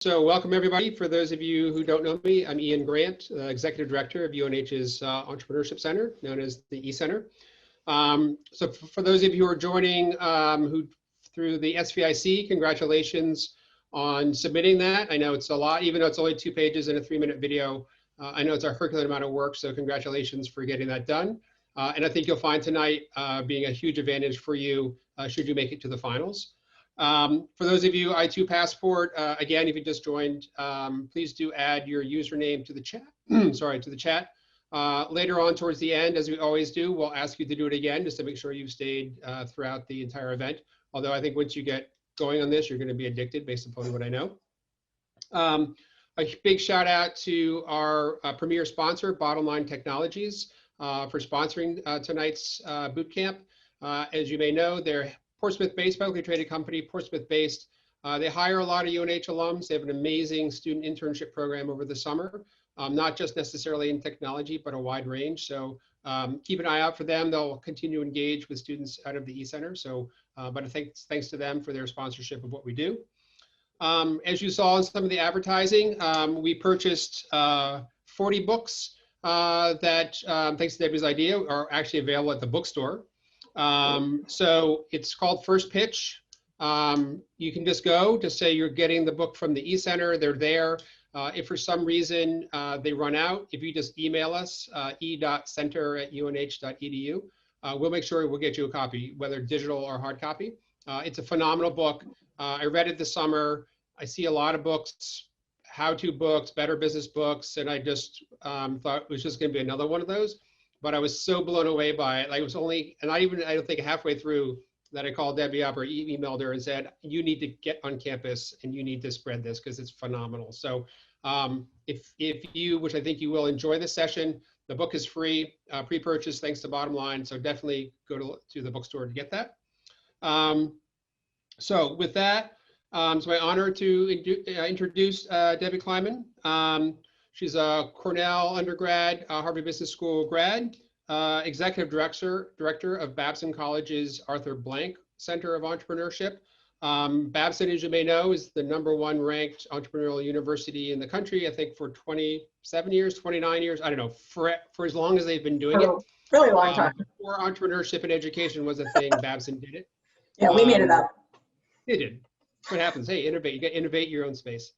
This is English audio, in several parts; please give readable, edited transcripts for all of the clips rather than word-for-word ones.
So welcome everybody. For those of you who don't know me, I'm Ian Grant, Executive Director of UNH's Entrepreneurship Center, known as the ECenter. So for those of you who are joining through the SVIC, congratulations on submitting that. I know it's a lot, even though it's only 2 pages and a 3-minute video. I know it's a Herculean amount of work, so congratulations for getting that done. And I think you'll find tonight being a huge advantage for you should you make it to the finals. For those of you I2 Passport, again, if you just joined, please do add your username to the chat. Sorry, to the chat. Later on towards the end, as we always do, we'll ask you to do it again just to make sure you've stayed throughout the entire event. Although I think once you get going on this, you're going to be addicted based upon what I know. A big shout out to our premier sponsor, Bottom Line Technologies, for sponsoring tonight's boot camp. As you may know, they're Portsmouth-based, publicly traded company, Portsmouth-based. They hire a lot of UNH alums. They have an amazing student internship program over the summer, not just necessarily in technology, but a wide range. So keep an eye out for them. They'll continue to engage with students out of the eCenter. So, but thanks to them for their sponsorship of what we do. As you saw in some of the advertising, we purchased 40 books that, thanks to Debbie's idea, are actually available at the bookstore. So it's called First Pitch. You can just go to say you're getting the book from the eCenter. They're there. If for some reason they run out, if you just email us, e.center@unh.edu, we'll make sure we'll get you a copy, whether digital or hard copy. It's a phenomenal book. I read it this summer. I see a lot of books, how-to books, better business books, and I just thought it was just going to be another one of those. But I was so blown away by it. Like, it was only, and I don't think halfway through that I called Debbie up or emailed her and said, you need to get on campus and you need to spread this because it's phenomenal. So if you, which I think you will, enjoy this session, the book is free, pre-purchase thanks to Bottom Line. So definitely go to the bookstore to get that. So with that, it's my honor to introduce Debbie Kleiman. She's a Cornell undergrad, Harvard Business School grad, executive director of Babson College's Arthur Blank Center of Entrepreneurship. Babson, as you may know, is the #1 ranked entrepreneurial university in the country, I think for 27 years, 29 years, I don't know, for as long as they've been doing it. Really long time. Before entrepreneurship and education was a thing, Babson did it. Yeah, we made it up. They did. That's what happens. Hey, innovate. You got to innovate your own space.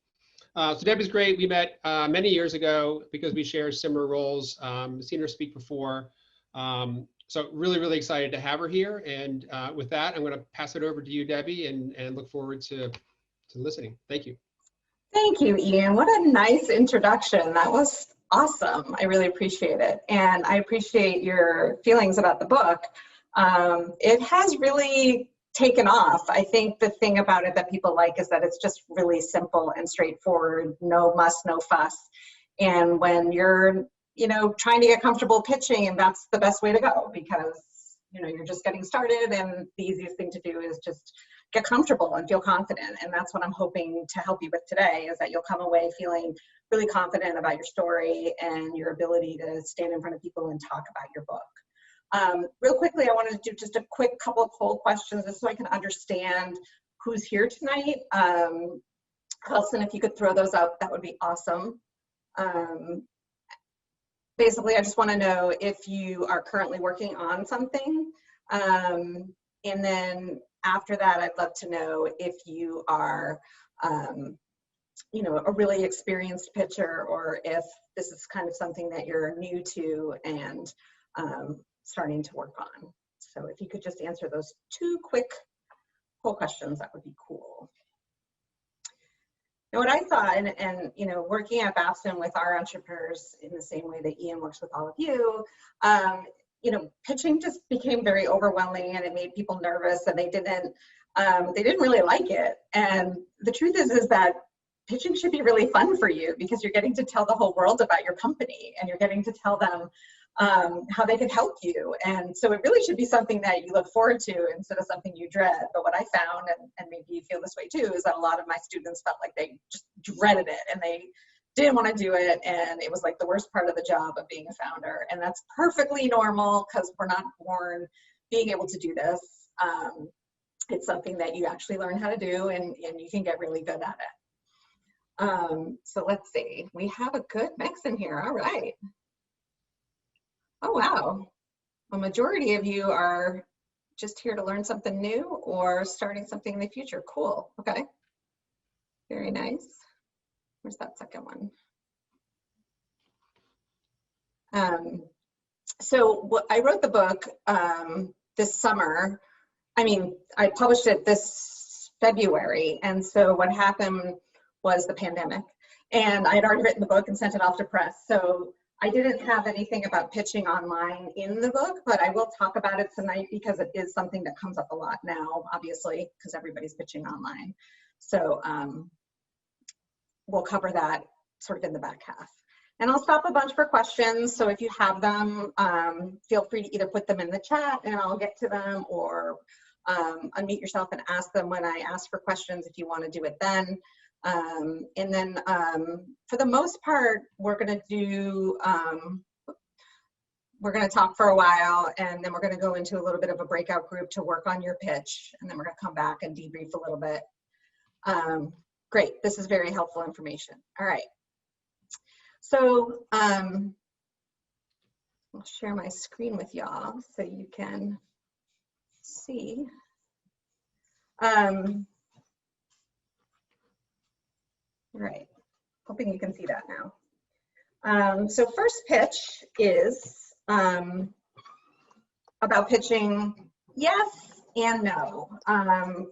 So Debbie's great. We met many years ago because we share similar roles. Seen her speak before. So really, really excited to have her here. And with that, I'm going to pass it over to you, Debbie, and look forward to listening. Thank you. Thank you, Ian. What a nice introduction. That was awesome. I really appreciate it. And I appreciate your feelings about the book. It has really taken off. I think the thing about it that people like is that it's just really simple and straightforward, no muss, no fuss. And when you're, trying to get comfortable pitching, and that's the best way to go because, you're just getting started and the easiest thing to do is just get comfortable and feel confident. And that's what I'm hoping to help you with today is that you'll come away feeling really confident about your story and your ability to stand in front of people and talk about your book. Real quickly, I wanted to do just a quick couple of poll questions just so I can understand who's here tonight. Helson, if you could throw those out, that would be awesome. Basically, I just want to know if you are currently working on something. And then after that, I'd love to know if you are, a really experienced pitcher or if this is kind of something that you're new to and starting to work on. So if you could just answer those 2 quick poll questions, that would be cool. Now, what I thought, and working at Babson with our entrepreneurs in the same way that Ian works with all of you, pitching just became very overwhelming and it made people nervous and they didn't really like it. And the truth is that pitching should be really fun for you because you're getting to tell the whole world about your company and you're getting to tell them how they could help you. And so it really should be something that you look forward to instead of something you dread. But what I found, and maybe you feel this way too, is that a lot of my students felt like they just dreaded it and they didn't want to do it. And it was like the worst part of the job of being a founder. And that's perfectly normal because we're not born being able to do this. It's something that you actually learn how to do and you can get really good at it. So let's see, we have a good mix in here. All right. Oh, wow. A majority of you are just here to learn something new or starting something in the future. Cool. Okay. Very nice. Where's that second one? So I wrote the book this summer. I mean, I published it this February. And so what happened was the pandemic. And I had already written the book and sent it off to press. So I didn't have anything about pitching online in the book, but I will talk about it tonight because it is something that comes up a lot now, obviously, because everybody's pitching online. So we'll cover that sort of in the back half. And I'll stop a bunch for questions. So if you have them, feel free to either put them in the chat and I'll get to them, or unmute yourself and ask them when I ask for questions if you want to do it then. And then for the most part, we're going to talk for a while, and then we're going to go into a little bit of a breakout group to work on your pitch, and then we're going to come back and debrief a little bit. Great, this is very helpful information. All right. So I'll share my screen with y'all so you can see. Right, hoping you can see that now. So first pitch is about pitching yes and no,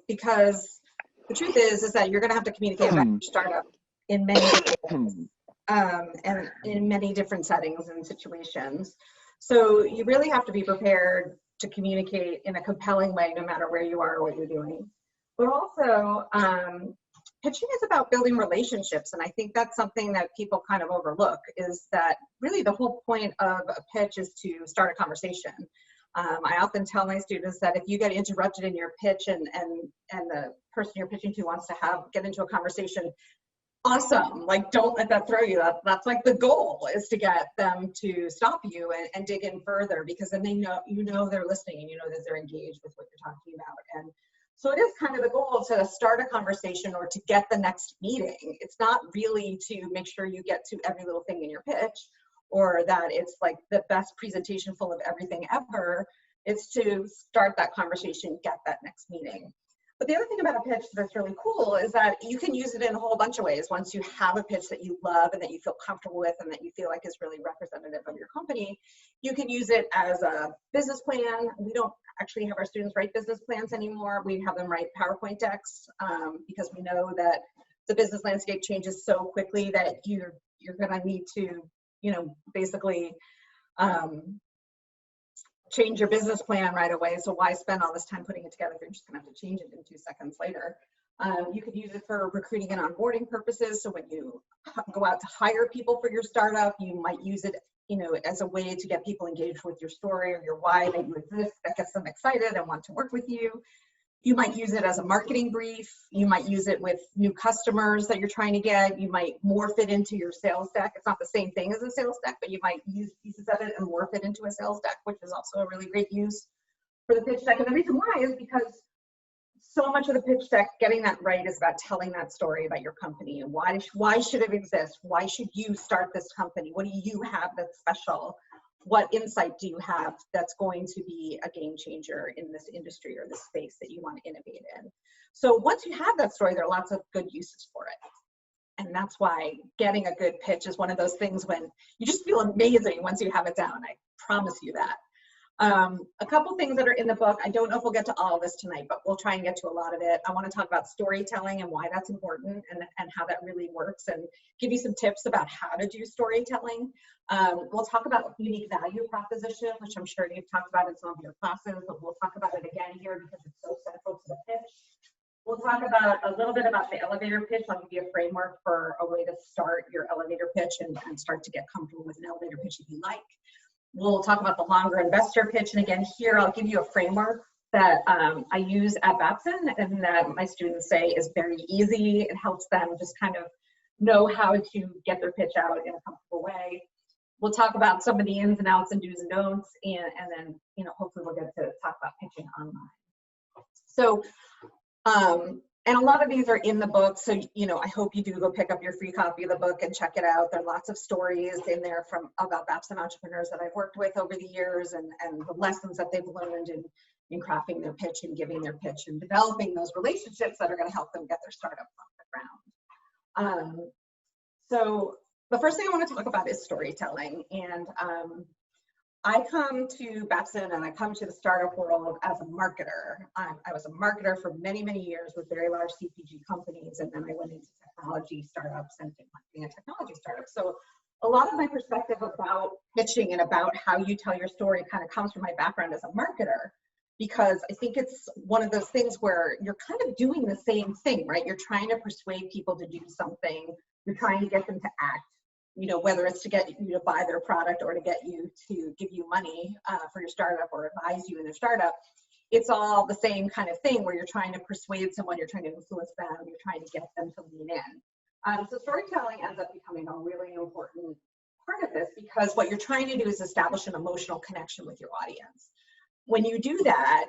because the truth is that you're going to have to communicate about your startup in many ways, and in many different settings and situations. So you really have to be prepared to communicate in a compelling way, no matter where you are or what you're doing. But also, pitching is about building relationships, and I think that's something that people kind of overlook, is that really the whole point of a pitch is to start a conversation. I often tell my students that if you get interrupted in your pitch and the person you're pitching to wants to get into a conversation, awesome, like don't let that throw you. That's like the goal, is to get them to stop you and dig in further, because then they know, they're listening, and you know that they're engaged with what you're talking about. And so it is kind of the goal to start a conversation or to get the next meeting. It's not really to make sure you get to every little thing in your pitch, or that it's like the best presentation full of everything ever. It's to start that conversation, get that next meeting. But the other thing about a pitch that's really cool is that you can use it in a whole bunch of ways. Once you have a pitch that you love and that you feel comfortable with and that you feel like is really representative of your company, you can use it as a business plan. We don't actually have our students write business plans anymore. We have them write PowerPoint decks, because we know that the business landscape changes so quickly that you're going to need to, basically change your business plan right away. So why spend all this time putting it together if you're just gonna have to change it in 2 seconds later? You could use it for recruiting and onboarding purposes. So when you go out to hire people for your startup, you might use it, as a way to get people engaged with your story or your why that you exist, that gets them excited and want to work with you. You might use it as a marketing brief. You might use it with new customers that you're trying to get. You might morph it into your sales deck. It's not the same thing as a sales deck, but you might use pieces of it and morph it into a sales deck, which is also a really great use for the pitch deck. And the reason why is because so much of the pitch deck, getting that right, is about telling that story about your company and why should it exist? Why should you start this company? What do you have that's special? What insight do you have that's going to be a game changer in this industry or this space that you want to innovate in? So once you have that story, there are lots of good uses for it. And that's why getting a good pitch is one of those things when you just feel amazing once you have it down. I promise you that. A couple things that are in the book. I don't know if we'll get to all of this tonight, but we'll try and get to a lot of it. I want to talk about storytelling and why that's important and how that really works, and give you some tips about how to do storytelling. We'll talk about unique value proposition, which I'm sure you've talked about in some of your classes, but we'll talk about it again here because it's so central to the pitch. We'll talk about a little bit about the elevator pitch. I'll give you a framework for a way to start your elevator pitch and start to get comfortable with an elevator pitch if you like. We'll talk about the longer investor pitch. And again, here I'll give you a framework that I use at Babson and that my students say is very easy. It helps them just kind of know how to get their pitch out in a comfortable way. We'll talk about some of the ins and outs and do's and don'ts, and then hopefully we'll get to talk about pitching online. So And a lot of these are in the book, so I hope you do go pick up your free copy of the book and check it out. There are lots of stories in there about Babson entrepreneurs that I've worked with over the years, and the lessons that they've learned in crafting their pitch and giving their pitch and developing those relationships that are going to help them get their startup off the ground. So the first thing I want to talk about is storytelling. And I come to Babson and I come to the startup world as a marketer. I was a marketer for many, many years with very large CPG companies, and then I went into technology startups and marketing and technology startups. So a lot of my perspective about pitching and about how you tell your story kind of comes from my background as a marketer, because I think it's one of those things where you're kind of doing the same thing, right? You're trying to persuade people to do something. You're trying to get them to act. Whether it's to get you to buy their product or to get you to give you money for your startup or advise you in their startup, it's all the same kind of thing where you're trying to persuade someone, you're trying to influence them, you're trying to get them to lean in. So storytelling ends up becoming a really important part of this, because what you're trying to do is establish an emotional connection with your audience. When you do that,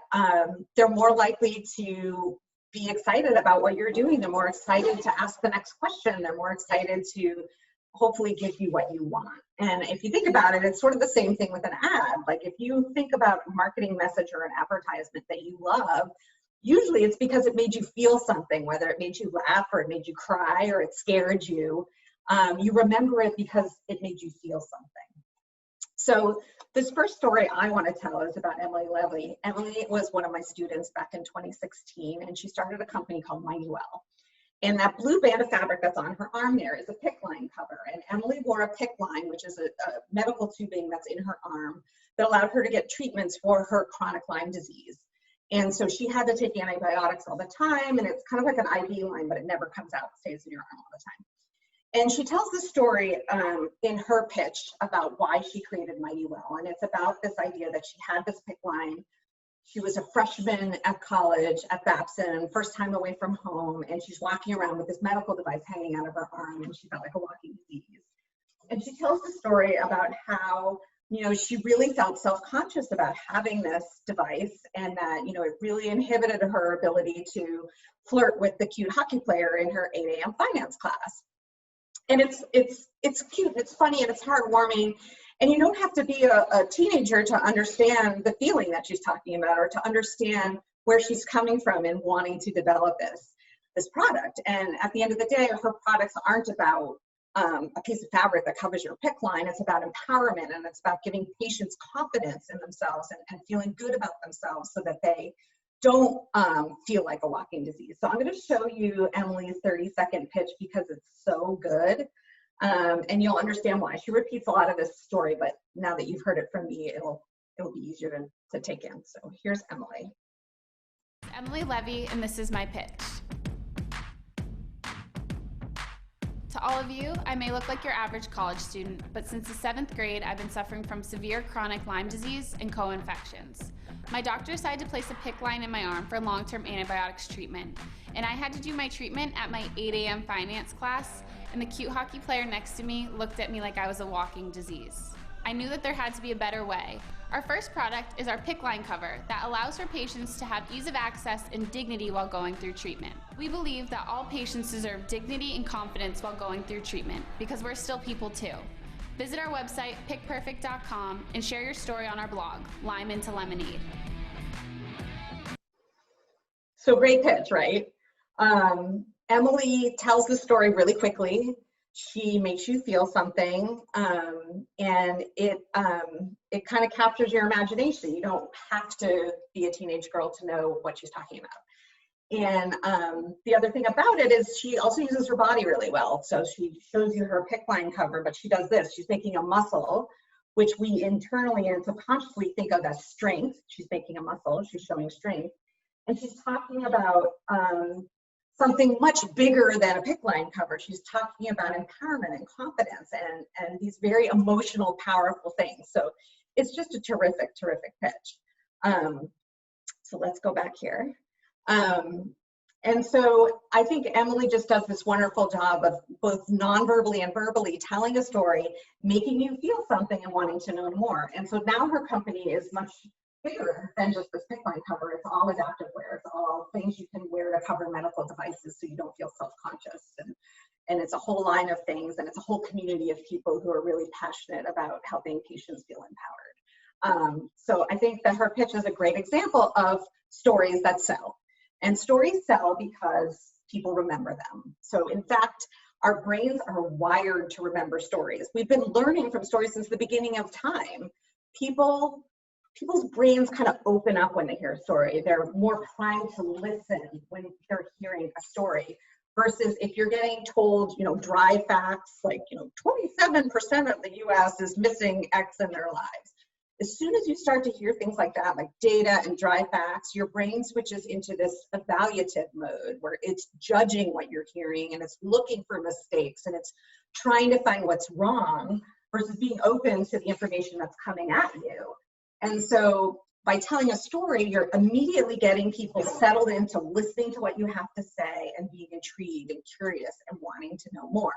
they're more likely to be excited about what you're doing. They're more excited to ask the next question. They're more excited to hopefully give you what you want. And if you think about it, it's sort of the same thing with an ad. Like if you think about a marketing message or an advertisement that you love, usually it's because it made you feel something, whether it made you laugh or it made you cry or it scared you. You remember it because it made you feel something. So this first story I want to tell is about Emily Levy. Emily was one of my students back in 2016, and she started a company called Mighty Well. And that blue band of fabric that's on her arm there is a PICC line cover. And Emily wore a PICC line, which is a medical tubing that's in her arm that allowed her to get treatments for her chronic Lyme disease. And so she had to take antibiotics all the time, and it's kind of like an IV line, but it never comes out, it stays in your arm all the time. And she tells the story in her pitch about why she created Mighty Well. And it's about this idea that she had this PICC line. She was a freshman at college at Babson, first time away from home, and she's walking around with this medical device hanging out of her arm, and she felt like a walking disease. And she tells the story about how, she really felt self-conscious about having this device, and that, it really inhibited her ability to flirt with the cute hockey player in her 8 a.m. finance class. And it's cute, it's funny, and it's heartwarming. And you don't have to be a teenager to understand the feeling that she's talking about, or to understand where she's coming from in wanting to develop this product. And at the end of the day, her products aren't about a piece of fabric that covers your PICC line. It's about empowerment, and it's about giving patients confidence in themselves and feeling good about themselves so that they don't feel like a walking disease. So I'm going to show you Emily's 30-second pitch because it's so good. And you'll understand why. She repeats a lot of this story, but now that you've heard it from me, it'll be easier to take in. So here's Emily. Emily Levy, and this is my pitch. To all of you, I may look like your average college student, but since the 7th grade, I've been suffering from severe chronic Lyme disease and co-infections. My doctor decided to place a PICC line in my arm for long-term antibiotics treatment, and I had to do my treatment at my 8 a.m. finance class, and the cute hockey player next to me looked at me like I was a walking disease. I knew that there had to be a better way. Our first product is our PICC line cover that allows for patients to have ease of access and dignity while going through treatment. We believe that all patients deserve dignity and confidence while going through treatment, because we're still people too. Visit our website, pickperfect.com, and share your story on our blog, Lyme into Lemonade. So great pitch, right? Emily tells the story really quickly. She makes you feel something, and it kind of captures your imagination. You don't have to be a teenage girl to know what she's talking about. And the other thing about it is she also uses her body really well. So she shows you her PICC line cover, but she does this. She's making a muscle, which we internally and subconsciously think of as strength. She's making a muscle. She's showing strength. And she's talking about something much bigger than a PICC line cover. She's talking about empowerment and confidence and these very emotional, powerful things. So it's just a terrific, terrific pitch. So let's go back here. And so I think Emily just does this wonderful job of both non-verbally and verbally telling a story, making you feel something and wanting to know more. And so now her company is much bigger than just this PICC line cover. It's all adaptive wear. It's all things you can wear to cover medical devices so you don't feel self-conscious. And it's a whole line of things, and it's a whole community of people who are really passionate about helping patients feel empowered. So I think that her pitch is a great example of stories that sell. And stories sell because people remember them. So in fact, our brains are wired to remember stories. We've been learning from stories since the beginning of time. People's brains kind of open up when they hear a story. They're more primed to listen when they're hearing a story. Versus if you're getting told, dry facts, like, 27% of the US is missing X in their lives. As soon as you start to hear things like that, like data and dry facts, your brain switches into this evaluative mode where it's judging what you're hearing and it's looking for mistakes and it's trying to find what's wrong versus being open to the information that's coming at you. And so by telling a story, you're immediately getting people settled into listening to what you have to say and being intrigued and curious and wanting to know more.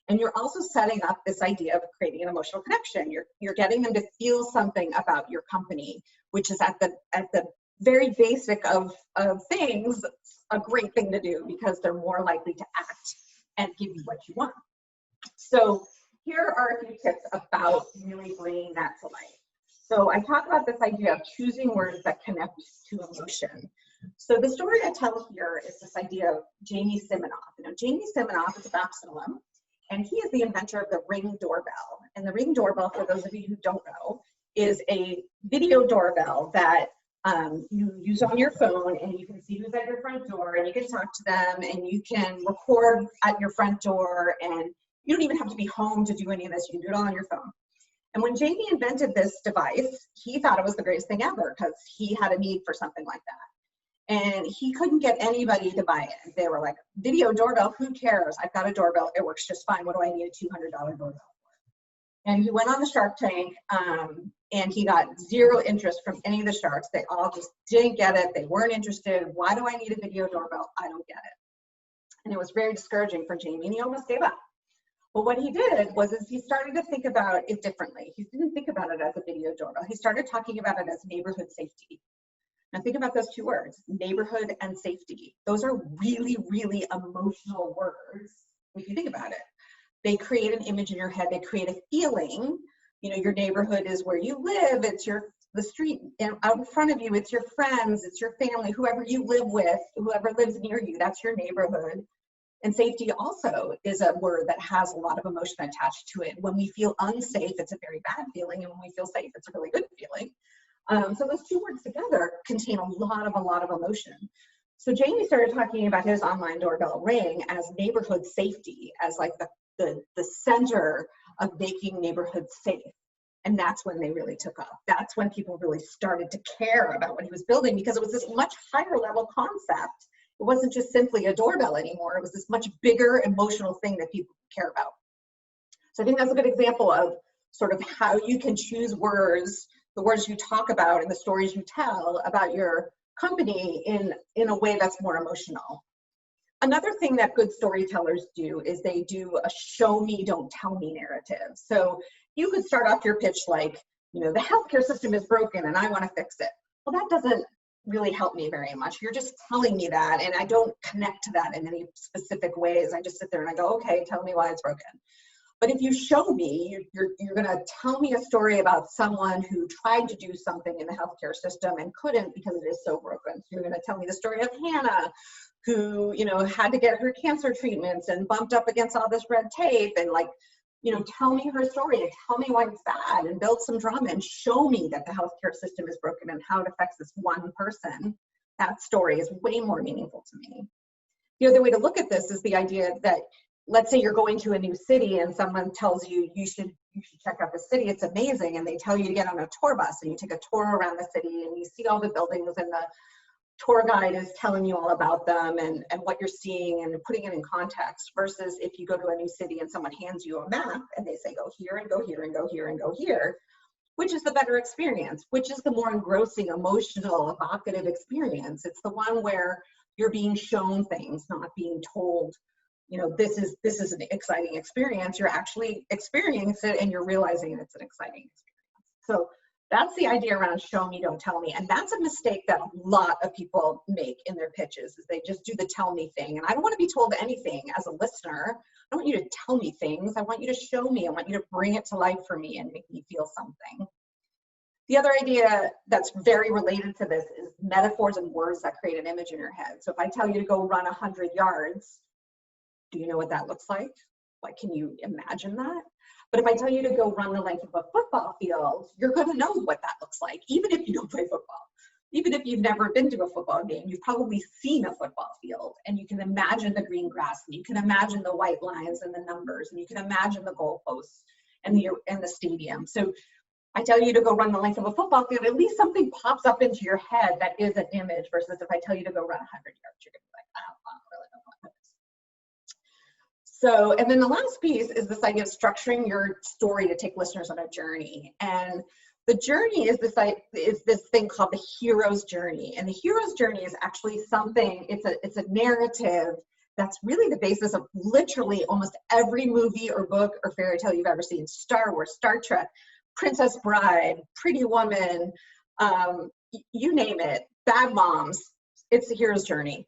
And you're also setting up this idea of creating an emotional connection. You're getting them to feel something about your company, which is at the very basic of things, a great thing to do because they're more likely to act and give you what you want. So here are a few tips about really bringing that to life. So I talk about this idea of choosing words that connect to emotion. So the story I tell here is this idea of Jamie Siminoff. Jamie Siminoff is a Absalom, and he is the inventor of the Ring doorbell. And the Ring doorbell, for those of you who don't know, is a video doorbell that you use on your phone, and you can see who's at your front door, and you can talk to them, and you can record at your front door, and you don't even have to be home to do any of this. You can do it all on your phone. And when Jamie invented this device, he thought it was the greatest thing ever because he had a need for something like that. And he couldn't get anybody to buy it. They were like, video doorbell, who cares? I've got a doorbell, it works just fine. What do I need a $200 doorbell for? And he went on the Shark Tank and he got zero interest from any of the sharks. They all just didn't get it. They weren't interested. Why do I need a video doorbell? I don't get it. And it was very discouraging for Jamie, and he almost gave up. But what he did was he started to think about it differently. He didn't think about it as a video doorbell. He started talking about it as neighborhood safety. Now think about those two words, neighborhood and safety. Those are really, really emotional words if you think about it. They create an image in your head. They create a feeling. Your neighborhood is where you live. It's the street out in front of you. It's your friends. It's your family. Whoever you live with, whoever lives near you, that's your neighborhood. And safety also is a word that has a lot of emotion attached to it. When we feel unsafe, it's a very bad feeling. And when we feel safe, it's a really good feeling. So those two words together contain a lot of emotion. So Jamie started talking about his online doorbell Ring as neighborhood safety, as like the center of making neighborhoods safe. And that's when they really took off. That's when people really started to care about what he was building, because it was this much higher level concept. It wasn't just simply a doorbell anymore. It was this much bigger emotional thing that people care about. So I think that's a good example of sort of how you can choose words, the words you talk about and the stories you tell about your company in a way that's more emotional. Another thing that good storytellers do is they do a show me, don't tell me narrative. So you could start off your pitch like, the healthcare system is broken and I want to fix it. Well, that doesn't really help me very much. You're just telling me that, and I don't connect to that in any specific ways. I just sit there and I go, okay, tell me why it's broken. But if you show me, you're going to tell me a story about someone who tried to do something in the healthcare system and couldn't because it is so broken. So you're going to tell me the story of Hannah, who had to get her cancer treatments and bumped up against all this red tape, and tell me her story and tell me why it's bad and build some drama and show me that the healthcare system is broken and how it affects this one person. That story is way more meaningful to me. The other way to look at this is the idea that, let's say you're going to a new city and someone tells you you should check out the city, it's amazing, and they tell you to get on a tour bus and you take a tour around the city and you see all the buildings and the tour guide is telling you all about them and what you're seeing and putting it in context, versus if you go to a new city and someone hands you a map and they say go here and go here and go here and go here, which is the better experience, which is the more engrossing, emotional, evocative experience. It's the one where you're being shown things, not being told, this is an exciting experience. You're actually experiencing it and you're realizing it's an exciting experience. So That's the idea around show me, don't tell me. And that's a mistake that a lot of people make in their pitches, is they just do the tell me thing. And I don't want to be told anything as a listener. I don't want you to tell me things. I want you to show me. I want you to bring it to life for me and make me feel something. The other idea that's very related to this is metaphors and words that create an image in your head. So if I tell you to go run 100 yards, do you know what that looks like? Like, can you imagine that? But if I tell you to go run the length of a football field, you're going to know what that looks like, even if you don't play football. Even if you've never been to a football game, you've probably seen a football field, and you can imagine the green grass, and you can imagine the white lines and the numbers, and you can imagine the goalposts and the stadium. So I tell you to go run the length of a football field, at least something pops up into your head that is an image, versus if I tell you to go run 100 yards, you're going to be like, I don't really know what that is. So, and then the last piece is this idea of structuring your story to take listeners on a journey. And the journey is this thing called the hero's journey. And the hero's journey is actually something, it's a narrative that's really the basis of literally almost every movie or book or fairy tale you've ever seen. Star Wars, Star Trek, Princess Bride, Pretty Woman, you name it, Bad Moms, it's the hero's journey.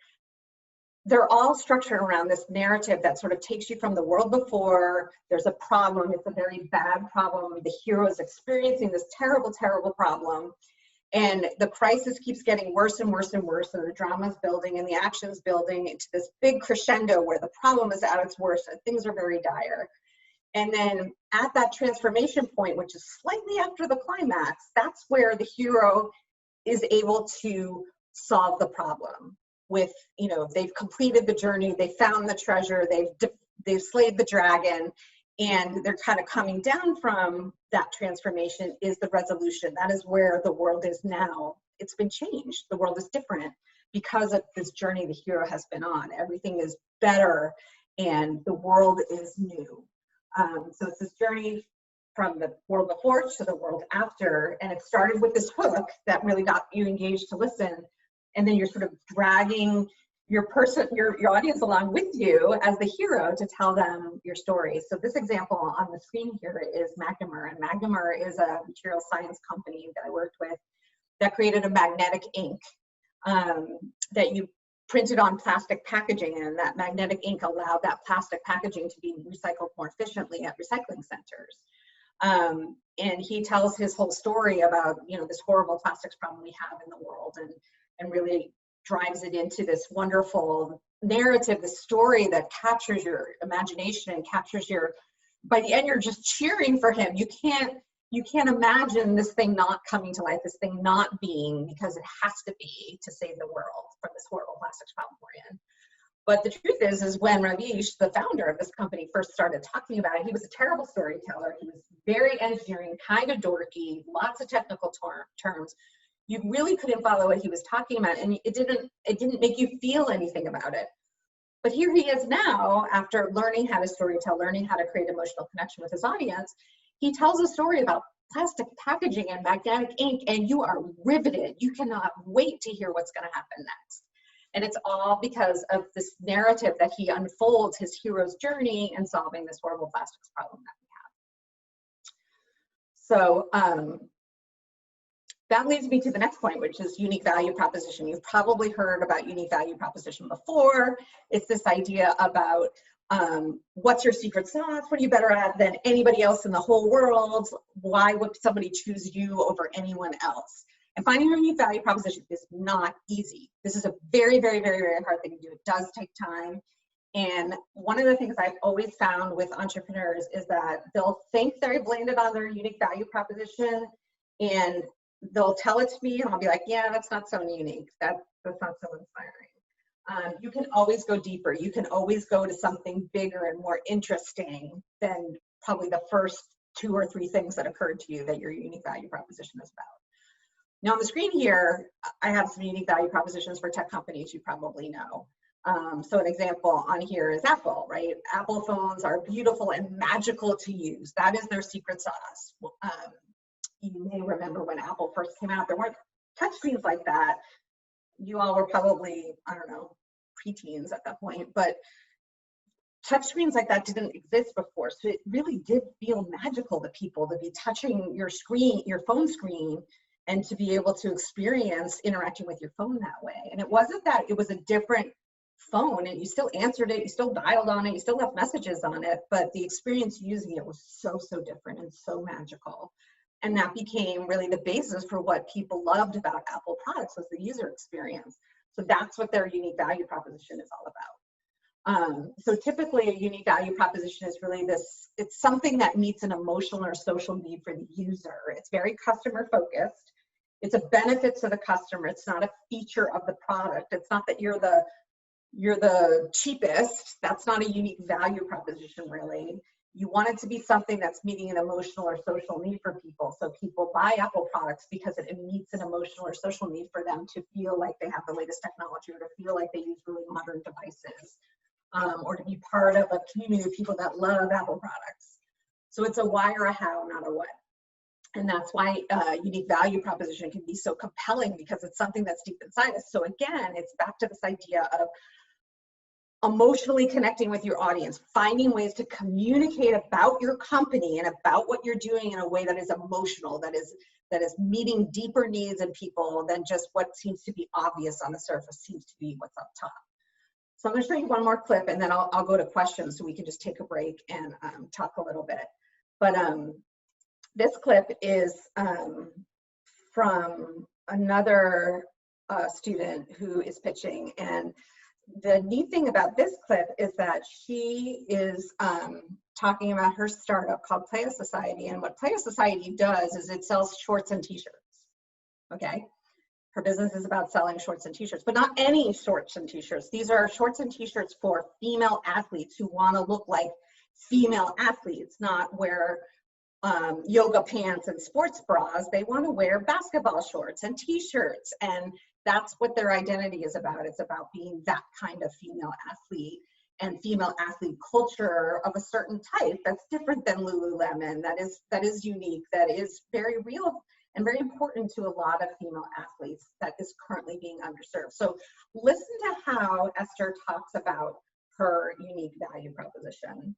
They're all structured around this narrative that sort of takes you from the world before. There's a problem, it's a very bad problem. The hero is experiencing this terrible, terrible problem. And the crisis keeps getting worse and worse and worse, and the drama's building and the action's building into this big crescendo where the problem is at its worst and things are very dire. And then at that transformation point, which is slightly after the climax, that's where the hero is able to solve the problem. With, you know, they've completed the journey, they found the treasure, they've slayed the dragon, and they're kind of coming down from that transformation is the resolution. That is where the world is now. It's been changed. The world is different because of this journey the hero has been on. Everything is better and the world is new. So it's this journey from the world before to the world after, and it started with this hook that really got you engaged to listen. And then you're sort of dragging your audience along with you as the hero to tell them your story. So this example on the screen here is Magnemer. And Magnemer is a material science company that I worked with that created a magnetic ink that you printed on plastic packaging, and that magnetic ink allowed that plastic packaging to be recycled more efficiently at recycling centers. And he tells his whole story about, you know, this horrible plastics problem we have in the world, and really drives it into this wonderful narrative, the story that captures your imagination and captures your, by the end you're just cheering for him. You can't imagine this thing not coming to life, this thing not being, because it has to be to save the world from this horrible plastics problem we're in. But the truth is when Ravish, the founder of this company, first started talking about it, he was a terrible storyteller. He was very engineering, kind of dorky, lots of technical terms. You really couldn't follow what he was talking about, and it didn't make you feel anything about it. But here he is now, after learning how to storytell, learning how to create emotional connection with his audience. He tells a story about plastic packaging and magnetic ink, and you are riveted. You cannot wait to hear what's going to happen next. And it's all because of this narrative that he unfolds his hero's journey in solving this horrible plastics problem that we have. So that leads me to the next point, which is unique value proposition. You've probably heard about unique value proposition before. It's this idea about what's your secret sauce? What are you better at than anybody else in the whole world? Why would somebody choose you over anyone else? And finding your unique value proposition is not easy. This is a very, very, very, very hard thing to do. It does take time. And one of the things I've always found with entrepreneurs is that they'll think they've landed on their unique value proposition, and they'll tell it to me, and I'll be like, yeah, that's not so unique. That's not so inspiring. You can always go deeper. You can always go to something bigger and more interesting than probably the first 2 or 3 things that occurred to you that your unique value proposition is about. Now on the screen here, I have some unique value propositions for tech companies you probably know. So an example on here is Apple, right? Apple phones are beautiful and magical to use. That is their secret sauce. You may remember when Apple first came out, there weren't touch screens like that. You all were probably, I don't know, preteens at that point, but touchscreens like that didn't exist before. So it really did feel magical to people to be touching your screen, your phone screen, and to be able to experience interacting with your phone that way. And it wasn't that it was a different phone and you still answered it, you still dialed on it, you still left messages on it, but the experience using it was so different and so magical. And that became really the basis for what people loved about Apple products, was the user experience. So that's what their unique value proposition is all about. So typically a unique value proposition is really this, it's something that meets an emotional or social need for the user. It's very customer focused. It's a benefit to the customer. It's not a feature of the product. It's not that you're the cheapest. That's not a unique value proposition really. You want it to be something that's meeting an emotional or social need for people. So people buy Apple products because it meets an emotional or social need for them to feel like they have the latest technology, or to feel like they use really modern devices, or to be part of a community of people that love Apple products. So it's a why or a how, not a what. And that's why unique value proposition can be so compelling, because it's something that's deep inside us. So again, it's back to this idea of emotionally connecting with your audience, finding ways to communicate about your company and about what you're doing in a way that is emotional, that is meeting deeper needs in people than just what seems to be obvious on the surface, seems to be what's up top. So I'm going to show you one more clip, and then I'll go to questions so we can just take a break and talk a little bit. But this clip is from another student who is pitching, and the neat thing about this clip is that she is talking about her startup called Playa Society. And what Playa Society does is it sells shorts and t-shirts, okay? Her business is about selling shorts and t-shirts, but not any shorts and t-shirts. These are shorts and t-shirts for female athletes who want to look like female athletes, not wear yoga pants and sports bras. They want to wear basketball shorts and t-shirts, and that's what their identity is about. It's about being that kind of female athlete, and female athlete culture of a certain type that's different than Lululemon, that is unique, that is very real and very important to a lot of female athletes that is currently being underserved. So listen to how Esther talks about her unique value proposition.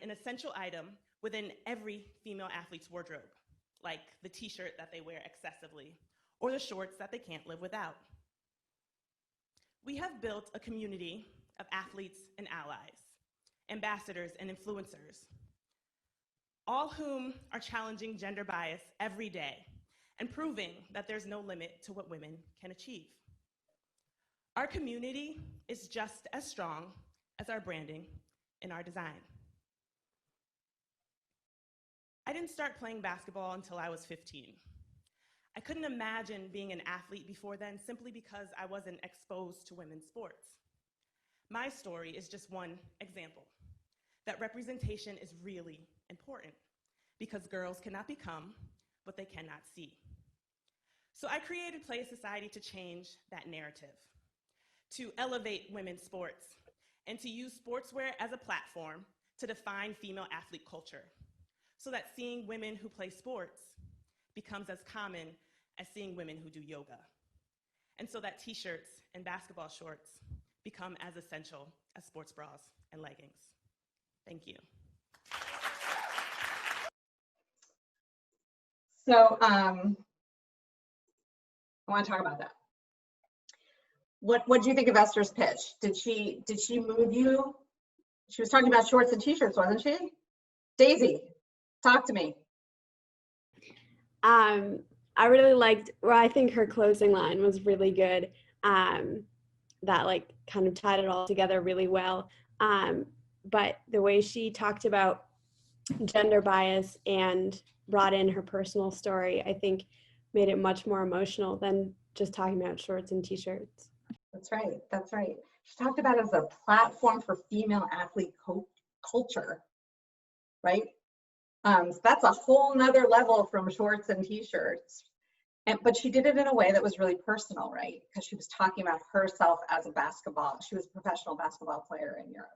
An essential item within every female athlete's wardrobe, like the t-shirt that they wear excessively, or the shorts that they can't live without. We have built a community of athletes and allies, ambassadors and influencers, all whom are challenging gender bias every day and proving that there's no limit to what women can achieve. Our community is just as strong as our branding and our design. I didn't start playing basketball until I was 15. I couldn't imagine being an athlete before then simply because I wasn't exposed to women's sports. My story is just one example that representation is really important because girls cannot become what they cannot see. So I created Playa Society to change that narrative, to elevate women's sports, and to use sportswear as a platform to define female athlete culture, so that seeing women who play sports becomes as common as seeing women who do yoga, and so that t-shirts and basketball shorts become as essential as sports bras and leggings. Thank you. So I want to talk about that. What do you think of Esther's pitch? Did she move you? She was talking about shorts and t-shirts, wasn't she? Daisy, talk to me. I really liked, well, I think her closing line was really good. That like kind of tied it all together really well. But the way she talked about gender bias and brought in her personal story, I think made it much more emotional than just talking about shorts and t-shirts. That's right, that's right. She talked about it as a platform for female athlete culture, right? So that's a whole nother level from shorts and t-shirts. But she did it in a way that was really personal, right? Because she was talking about herself as a she was a professional basketball player in Europe.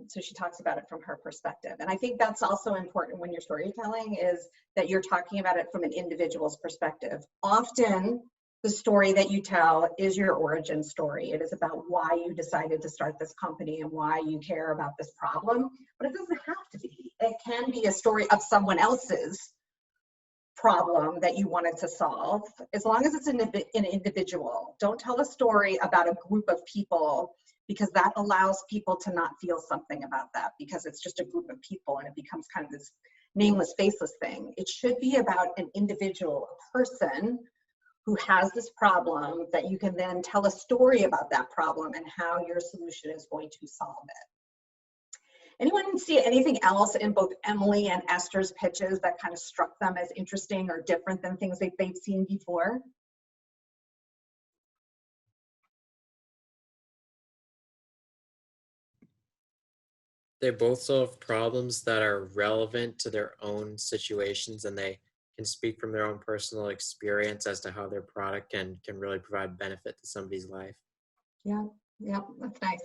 So she talks about it from her perspective. And I think that's also important when you're storytelling, is that you're talking about it from an individual's perspective. Often the story that you tell is your origin story. It is about why you decided to start this company and why you care about this problem, but it doesn't have to be. It can be a story of someone else's problem that you wanted to solve, as long as it's an individual. Don't tell a story about a group of people, because that allows people to not feel something about that, because it's just a group of people and it becomes kind of this nameless, faceless thing. It should be about an individual, a person who has this problem that you can then tell a story about that problem and how your solution is going to solve it. Anyone see anything else in both Emily and Esther's pitches that kind of struck them as interesting or different than things that they've seen before? They both solve problems that are relevant to their own situations, and they can speak from their own personal experience as to how their product can really provide benefit to somebody's life. Yeah, that's nice.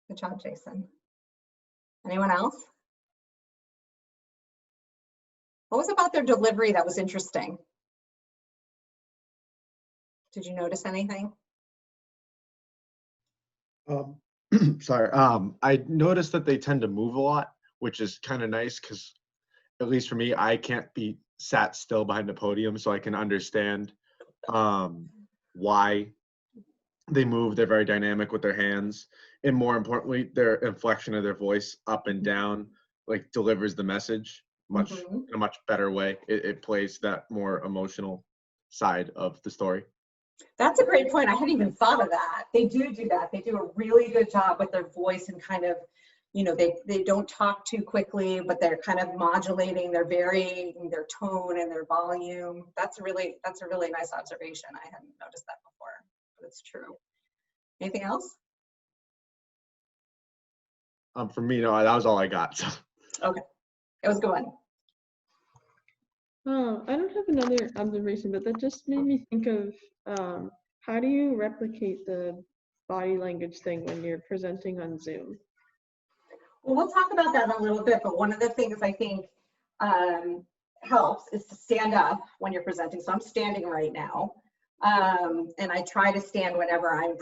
Good job, Jason. Anyone else? What was about their delivery that was interesting? Did you notice anything? Sorry. I noticed that they tend to move a lot, which is kind of nice because, at least for me, I can't be sat still behind the podium, so I can understand why they move. They're very dynamic with their hands, and more importantly, their inflection of their voice up and down like delivers the message in a much better way. It plays that more emotional side of the story. That's a great point. I hadn't even thought of that. They do that. They do a really good job with their voice and kind of, you know, they don't talk too quickly, but they're kind of modulating, they're varying their tone and their volume. That's a really nice observation. I hadn't noticed that before, but it's true. Anything else? For me, no, that was all I got. So. Okay, it was a good one. I don't have another observation, but that just made me think of how do you replicate the body language thing when you're presenting on Zoom? Well, we'll talk about that in a little bit, but one of the things I think helps is to stand up when you're presenting. So I'm standing right now, and I try to stand whenever I'm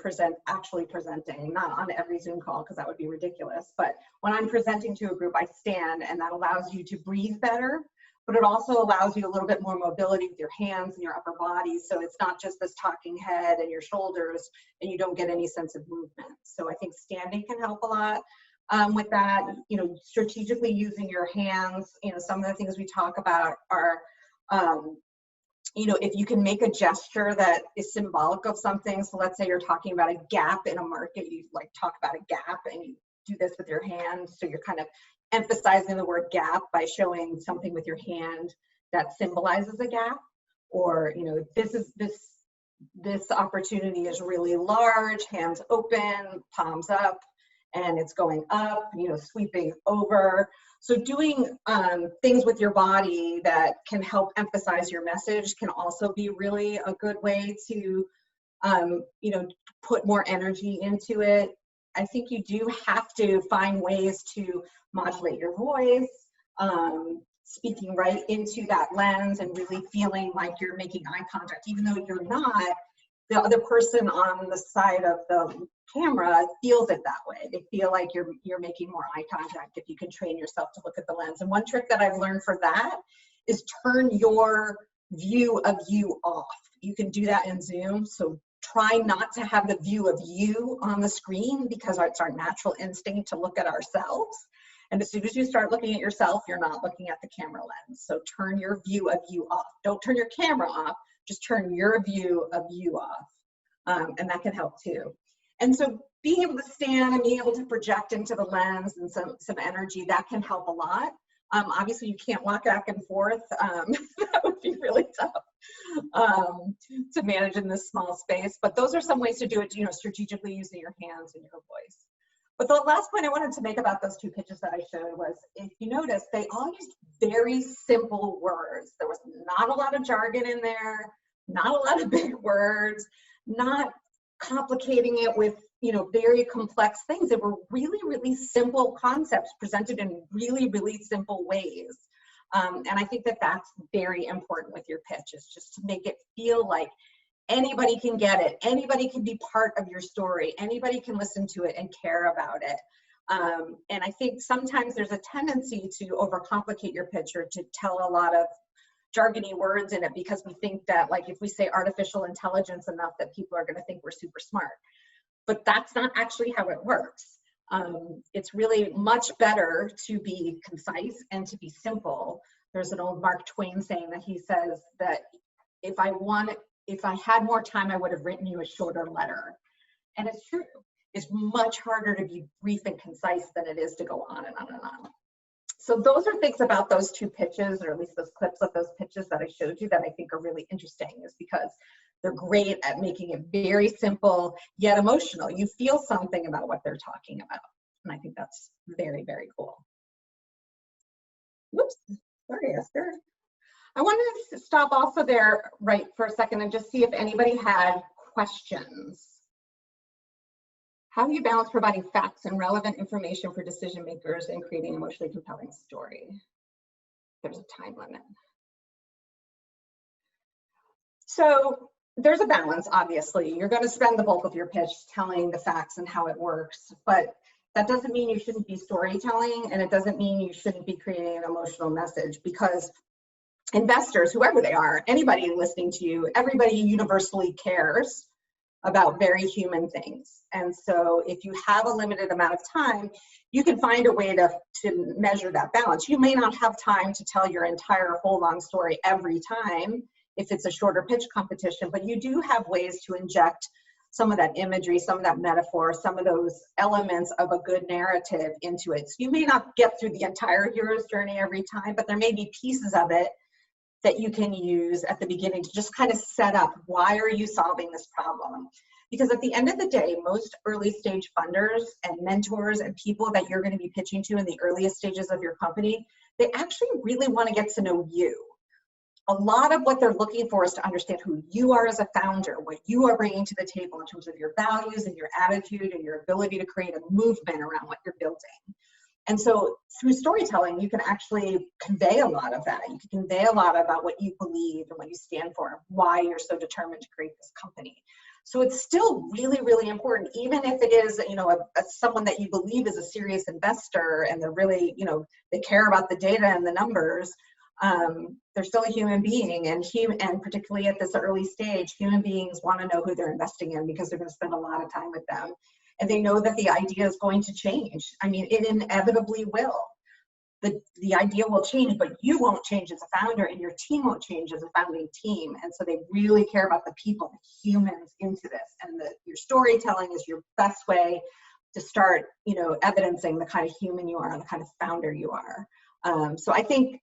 actually presenting, not on every Zoom call because that would be ridiculous, but when I'm presenting to a group, I stand, and that allows you to breathe better, but it also allows you a little bit more mobility with your hands and your upper body, so it's not just this talking head and your shoulders, and you don't get any sense of movement. So I think standing can help a lot. With that, you know, strategically using your hands, you know, some of the things we talk about are, you know, if you can make a gesture that is symbolic of something. So let's say you're talking about a gap in a market, you like talk about a gap and you do this with your hands. So you're kind of emphasizing the word gap by showing something with your hand that symbolizes a gap. Or, you know, this opportunity is really large, hands open, palms up, and it's going up, you know, sweeping over. So doing things with your body that can help emphasize your message can also be really a good way to, you know, put more energy into it. I think you do have to find ways to modulate your voice, speaking right into that lens and really feeling like you're making eye contact, even though you're not. The other person on the side of the camera feels it that way. They feel like you're making more eye contact if you can train yourself to look at the lens. And one trick that I've learned for that is turn your view of you off. You can do that in Zoom. So try not to have the view of you on the screen, because it's our natural instinct to look at ourselves. And as soon as you start looking at yourself, you're not looking at the camera lens. So turn your view of you off. Don't turn your camera off, just turn your view of you off. And that can help too. And so being able to stand and being able to project into the lens and some energy, that can help a lot. Obviously you can't walk back and forth. That would be really tough to manage in this small space, but those are some ways to do it, you know, strategically using your hands and your voice. But the last point I wanted to make about those two pitches that I showed was, if you notice, they all used very simple words. There was not a lot of jargon in there, not a lot of big words, not complicating it with, you know, very complex things. They were really, really simple concepts presented in really, really simple ways. And I think that that's very important with your pitch, is just to make it feel like Anybody can get it. Anybody can be part of your story. Anybody can listen to it and care about it. And I think sometimes there's a tendency to overcomplicate your pitch or to tell a lot of jargony words in it because we think that, like, if we say artificial intelligence enough, that people are going to think we're super smart. But that's not actually how it works. It's really much better to be concise and to be simple. There's an old Mark Twain saying that he says that if I had more time, I would have written you a shorter letter. And it's true. It's much harder to be brief and concise than it is to go on and on and on. So those are things about those two pitches, or at least those clips of those pitches that I showed you, that I think are really interesting, is because they're great at making it very simple yet emotional. You feel something about what they're talking about. And I think that's very, very cool. Whoops, sorry, Esther. I wanted to stop also there right for a second and just see if anybody had questions. How do you balance providing facts and relevant information for decision makers and creating an emotionally compelling story? There's a time limit. So there's a balance, obviously. You're going to spend the bulk of your pitch telling the facts and how it works, but that doesn't mean you shouldn't be storytelling, and it doesn't mean you shouldn't be creating an emotional message, because investors, whoever they are, anybody listening to you, everybody universally cares about very human things. And so if you have a limited amount of time, you can find a way to measure that balance. You may not have time to tell your entire whole long story every time if it's a shorter pitch competition, but you do have ways to inject some of that imagery, some of that metaphor, some of those elements of a good narrative into it. So you may not get through the entire hero's journey every time, but there may be pieces of it that you can use at the beginning to just kind of set up, why are you solving this problem? Because at the end of the day, most early stage funders and mentors and people that you're going to be pitching to in the earliest stages of your company, they actually really want to get to know you. A lot of what they're looking for is to understand who you are as a founder, what you are bringing to the table in terms of your values and your attitude and your ability to create a movement around what you're building. And so through storytelling, you can actually convey a lot of that. You can convey a lot about what you believe and what you stand for, and why you're so determined to create this company. So it's still really, really important, even if it is, someone that you believe is a serious investor and they're really, they care about the data and the numbers. They're still a human being, and particularly at this early stage, human beings want to know who they're investing in because they're going to spend a lot of time with them. And they know that the idea is going to change. I mean, it inevitably will. The idea will change, but you won't change as a founder, and your team won't change as a founding team. And so they really care about the people, the humans into this. And your storytelling is your best way to start, evidencing the kind of human you are and the kind of founder you are. So I think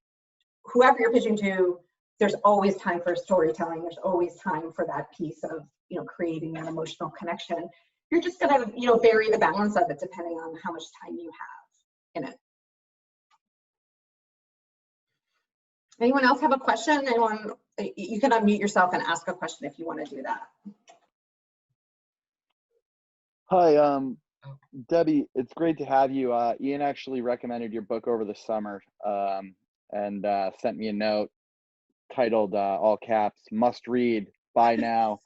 whoever you're pitching to, there's always time for storytelling. There's always time for that piece of, creating an emotional connection. You're just going to, vary the balance of it depending on how much time you have in it. Anyone else have a question? Anyone? You can unmute yourself and ask a question if you want to do that. Hi, Debbie, it's great to have you. Ian actually recommended your book over the summer and sent me a note titled, all caps, must read, buy now.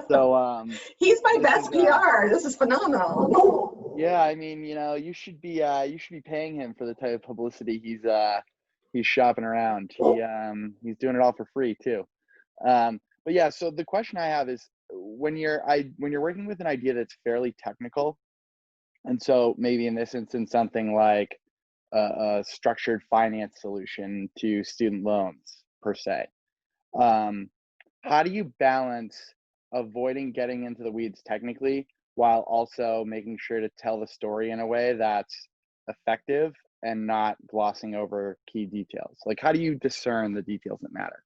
So he's my best PR. This is phenomenal. Yeah, I mean, you should be paying him for the type of publicity he's shopping around. He's doing it all for free too. But yeah, so the question I have is, when you're working with an idea that's fairly technical, and so maybe in this instance something like a structured finance solution to student loans per se, how do you balance avoiding getting into the weeds technically while also making sure to tell the story in a way that's effective and not glossing over key details? Like, how do you discern the details that matter?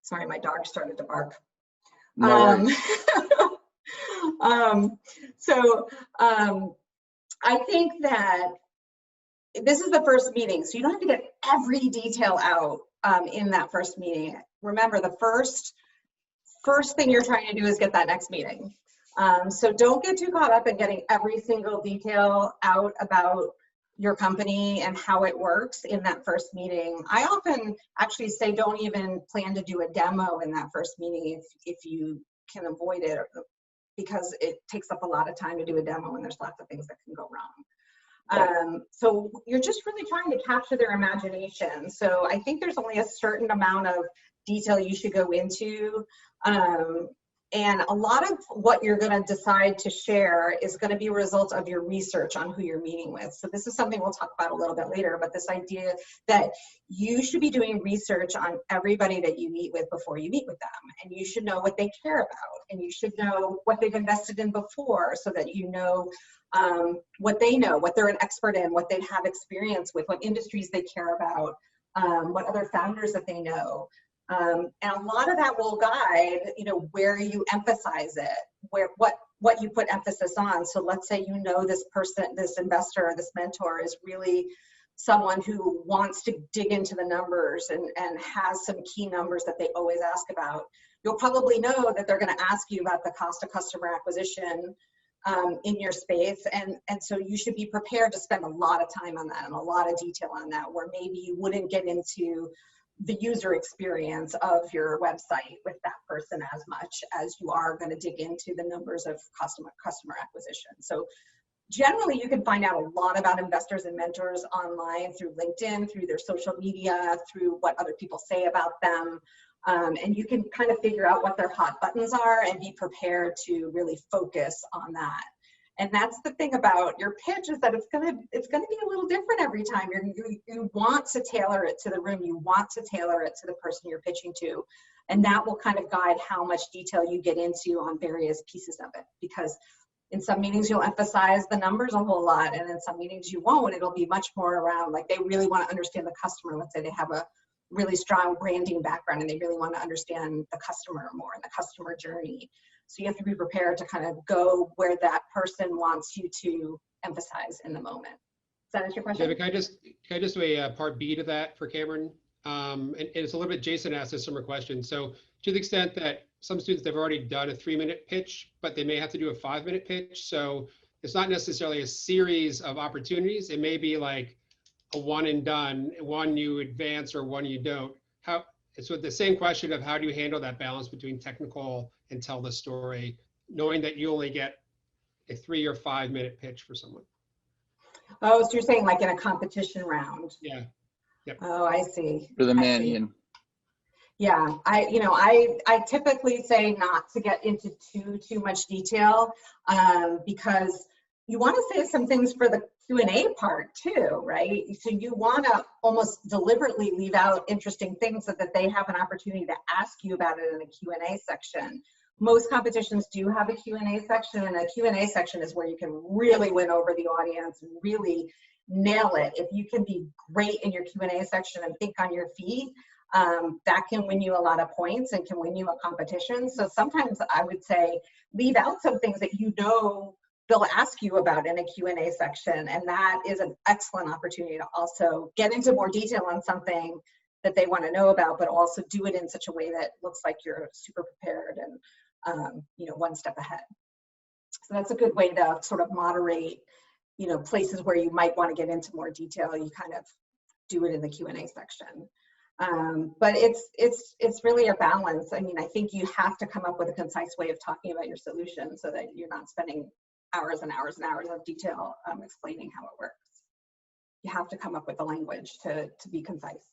Sorry, my dog started to bark. No I think that this is the first meeting, so you don't have to get every detail out in that first meeting. Remember, the first thing you're trying to do is get that next meeting. So don't get too caught up in getting every single detail out about your company and how it works in that first meeting. I often actually say don't even plan to do a demo in that first meeting if you can avoid it, because it takes up a lot of time to do a demo and there's lots of things that can go wrong. So you're just really trying to capture their imagination. So I think there's only a certain amount of detail you should go into. And a lot of what you're going to decide to share is going to be a result of your research on who you're meeting with. So this is something we'll talk about a little bit later, but this idea that you should be doing research on everybody that you meet with before you meet with them. And you should know what they care about, and you should know what they've invested in before, so that you know what they know, what they're an expert in, what they have experience with, what industries they care about, what other founders that they know. And a lot of that will guide, you know, where you emphasize it, what you put emphasis on. So let's say, you know, this person, this investor, this mentor is really someone who wants to dig into the numbers and has some key numbers that they always ask about. You'll probably know that they're going to ask you about the cost of customer acquisition in your space. And so you should be prepared to spend a lot of time on that and a lot of detail on that, where maybe you wouldn't get into the user experience of your website with that person as much as you are going to dig into the numbers of customer acquisition. So generally, you can find out a lot about investors and mentors online through LinkedIn, through their social media, through what other people say about them. And you can kind of figure out what their hot buttons are and be prepared to really focus on that. And that's the thing about your pitch, is that it's gonna be a little different every time. You want to tailor it to the room. You want to tailor it to the person you're pitching to. And that will kind of guide how much detail you get into on various pieces of it. Because in some meetings, you'll emphasize the numbers a whole lot. And in some meetings, you won't. It'll be much more around, like, they really want to understand the customer. Let's say they have a really strong branding background and they really want to understand the customer more and the customer journey. So you have to be prepared to kind of go where that person wants you to emphasize in the moment. Does that answer your question? David, can I just do a part B to that for Cameron? And it's a little bit, Jason asked a similar question. So to the extent that some students, they've already done a 3-minute pitch, but they may have to do a 5-minute pitch. So it's not necessarily a series of opportunities. It may be like a one and done, one you advance or one you don't. So the same question of how do you handle that balance between technical and tell the story, knowing that you only get a 3 or 5-minute pitch for someone? Oh, so you're saying like in a competition round? Yeah. Yep. Oh, I see. For the man, Ian. Yeah, I typically say not to get into too much detail, because you want to say some things for the Q&A part too, right? So you want to almost deliberately leave out interesting things so that they have an opportunity to ask you about it in a Q&A section. Most competitions do have a Q&A section, and a Q&A section is where you can really win over the audience and really nail it. If you can be great in your Q&A section and think on your feet, that can win you a lot of points and can win you a competition. So sometimes I would say leave out some things that you know they'll ask you about in a Q&A section, and that is an excellent opportunity to also get into more detail on something that they want to know about, but also do it in such a way that looks like you're super prepared and one step ahead. So that's a good way to sort of moderate, places where you might want to get into more detail. You kind of do it in the Q&A section. But it's really a balance. I mean, I think you have to come up with a concise way of talking about your solution so that you're not spending hours and hours and hours of detail explaining how it works. You have to come up with the language to be concise.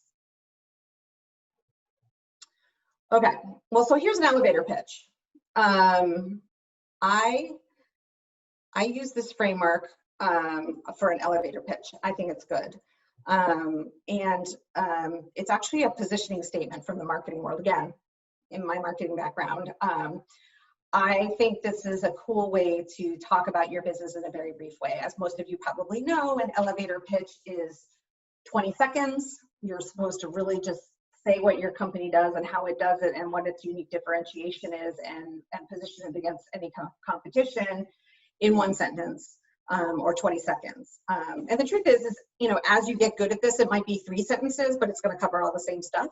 Okay, well, so here's an elevator pitch. I use this framework for an elevator pitch. I think it's good. It's actually a positioning statement from the marketing world. Again, in my marketing background, I think this is a cool way to talk about your business in a very brief way. As most of you probably know, an elevator pitch is 20 seconds. You're supposed to really just say what your company does and how it does it and what its unique differentiation is, and position it against any competition in one sentence. Or 20 seconds. And the truth is, as you get good at this, it might be 3 sentences, but it's going to cover all the same stuff.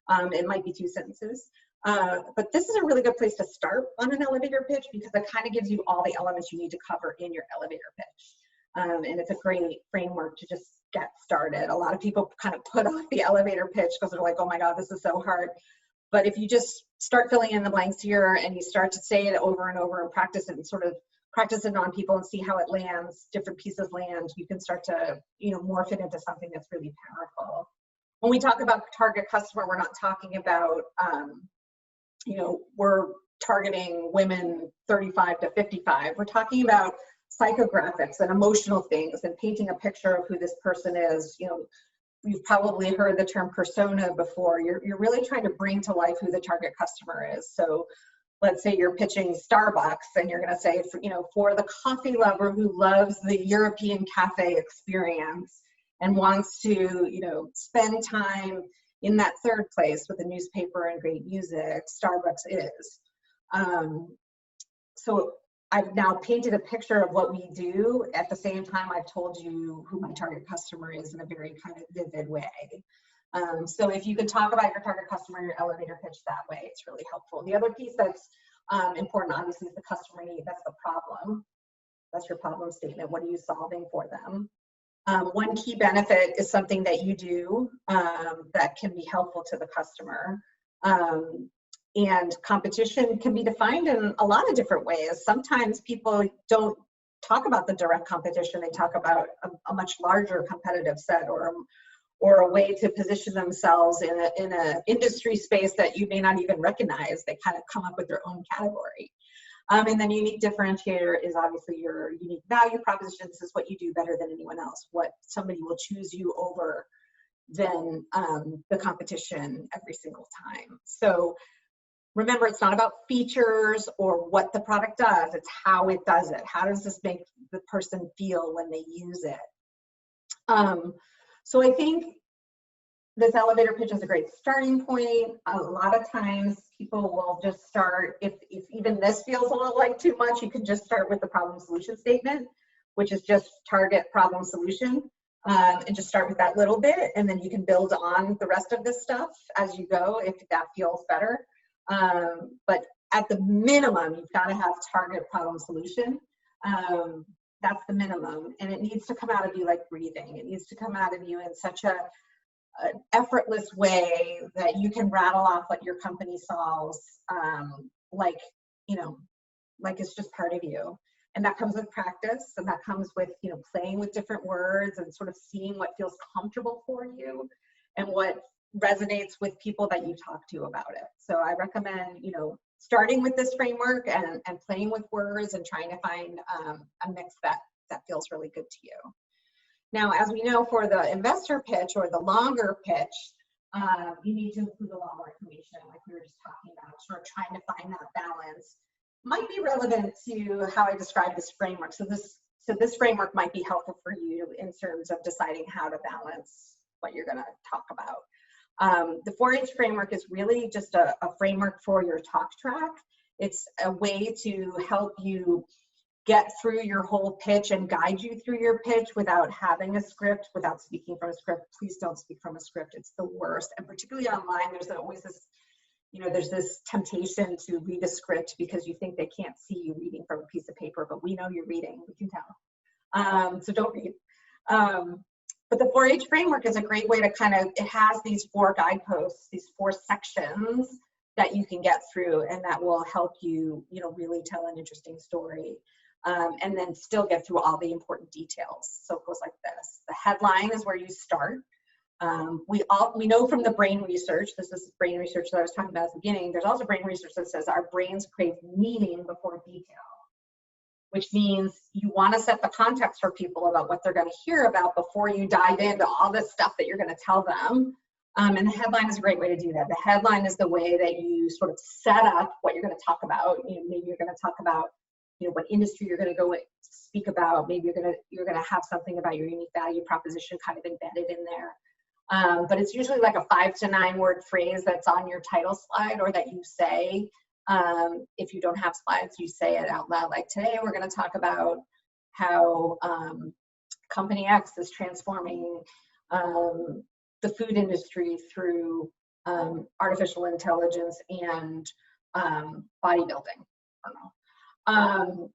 It might be 2 sentences. But this is a really good place to start on an elevator pitch, because it kind of gives you all the elements you need to cover in your elevator pitch. And it's a great framework to just get started. A lot of people kind of put off the elevator pitch because they're like, oh my God, this is so hard. But if you just start filling in the blanks here and you start to say it over and over and practice it and sort of practice it on people and see how it lands, different pieces land, you can start to, morph it into something that's really powerful. When we talk about target customer, we're not talking about, we're targeting women 35 to 55. We're talking about psychographics and emotional things and painting a picture of who this person is. You've probably heard the term persona before. You're really trying to bring to life who the target customer is. So let's say you're pitching Starbucks and you're going to say, for the coffee lover who loves the European cafe experience and wants to, spend time in that third place with a newspaper and great music, Starbucks is. So I've now painted a picture of what we do. At the same time, I've told you who my target customer is in a very kind of vivid way. So if you can talk about your target customer in your elevator pitch that way, it's really helpful. The other piece that's important, obviously, is the customer need. That's the problem. That's your problem statement. What are you solving for them? One key benefit is something that you do that can be helpful to the customer. And competition can be defined in a lot of different ways. Sometimes people don't talk about the direct competition. They talk about a much larger competitive set or a way to position themselves in a industry space that you may not even recognize. They kind of come up with their own category. And then unique differentiator is obviously your unique value proposition. This is what you do better than anyone else. What somebody will choose you over than the competition every single time. So remember, it's not about features or what the product does. It's how it does it. How does this make the person feel when they use it? So I think this elevator pitch is a great starting point. A lot of times people will just start, if even this feels a little like too much, you can just start with the problem solution statement, which is just target problem solution, and just start with that little bit, and then you can build on the rest of this stuff as you go if that feels better. But at the minimum, you've got to have target problem solution. That's the minimum, and it needs to come out of you like breathing. It needs to come out of you in such an effortless way that you can rattle off what your company solves, like it's just part of you. And that comes with practice, and that comes with playing with different words and sort of seeing what feels comfortable for you and what resonates with people that you talk to about it. So I recommend starting with this framework and playing with words and trying to find a mix that feels really good to you. Now, as we know, for the investor pitch or the longer pitch, you need to include a lot more information, like we were just talking about, sort of trying to find that balance. Might be relevant to how I describe this framework. So this framework might be helpful for you in terms of deciding how to balance what you're going to talk about. The 4H framework is really just a framework for your talk track. It's a way to help you get through your whole pitch and guide you through your pitch without having a script, without speaking from a script. Please don't speak from a script. It's the worst. And particularly online, there's always this, there's this temptation to read a script because you think they can't see you reading from a piece of paper, but we know you're reading, we can tell. So don't read. But the 4H framework is a great way to it has these 4 guideposts, these 4 sections that you can get through, and that will help you, really tell an interesting story. And then still get through all the important details. So it goes like this. The headline is where you start. We know from the brain research, this is brain research that I was talking about at the beginning, there's also brain research that says our brains crave meaning before detail, which means you want to set the context for people about what they're going to hear about before you dive into all this stuff that you're going to tell them. And the headline is a great way to do that. The headline is the way that you sort of set up what you're going to talk about. Maybe you're going to talk about what industry you're going to go speak about. Maybe you're going to have something about your unique value proposition kind of embedded in there. But it's usually like a 5 to 9 word phrase that's on your title slide, or that you say. If you don't have slides, you say it out loud. Like today, we're going to talk about how company X is transforming the food industry through artificial intelligence and bodybuilding. I don't know.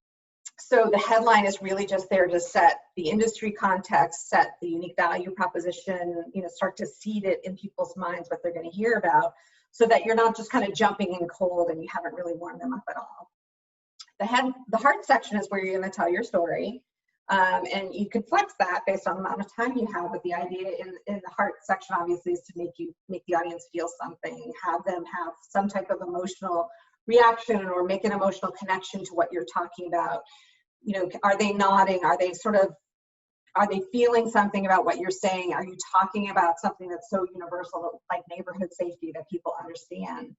So the headline is really just there to set the industry context, set the unique value proposition, start to seed it in people's minds what they're going to hear about, so that you're not just kind of jumping in cold and you haven't really warmed them up at all. The heart section is where you're going to tell your story. And you can flex that based on the amount of time you have, but the idea in the heart section obviously is to make the audience feel something, have them have some type of emotional reaction or make an emotional connection to what you're talking about. Are they nodding? Are they feeling something about what you're saying? Are you talking about something that's so universal, like neighborhood safety, that people understand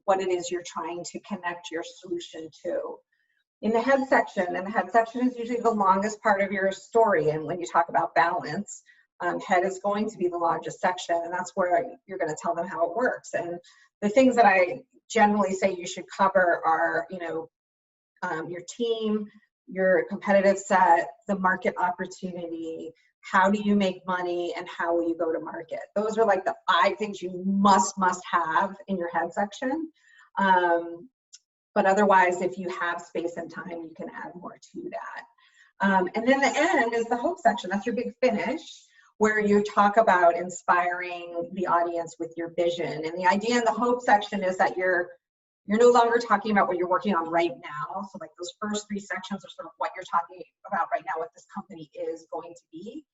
what it is you're trying to connect your solution to? In the head section, and the head section is usually the longest part of your story, and when you talk about balance, head is going to be the largest section, and that's where you're going to tell them how it works. And the things that I generally say you should cover are, your team, your competitive set, the market opportunity, how do you make money, and how will you go to market. Those are like the 5 things you must have in your head section. But otherwise, if you have space and time, you can add more to that. And then the end is the hope section. That's your big finish, where you talk about inspiring the audience with your vision. And the idea in the hope section is that you're no longer talking about what you're working on right now. So like those first 3 sections are sort of what you're talking about right now, what this company is going to be.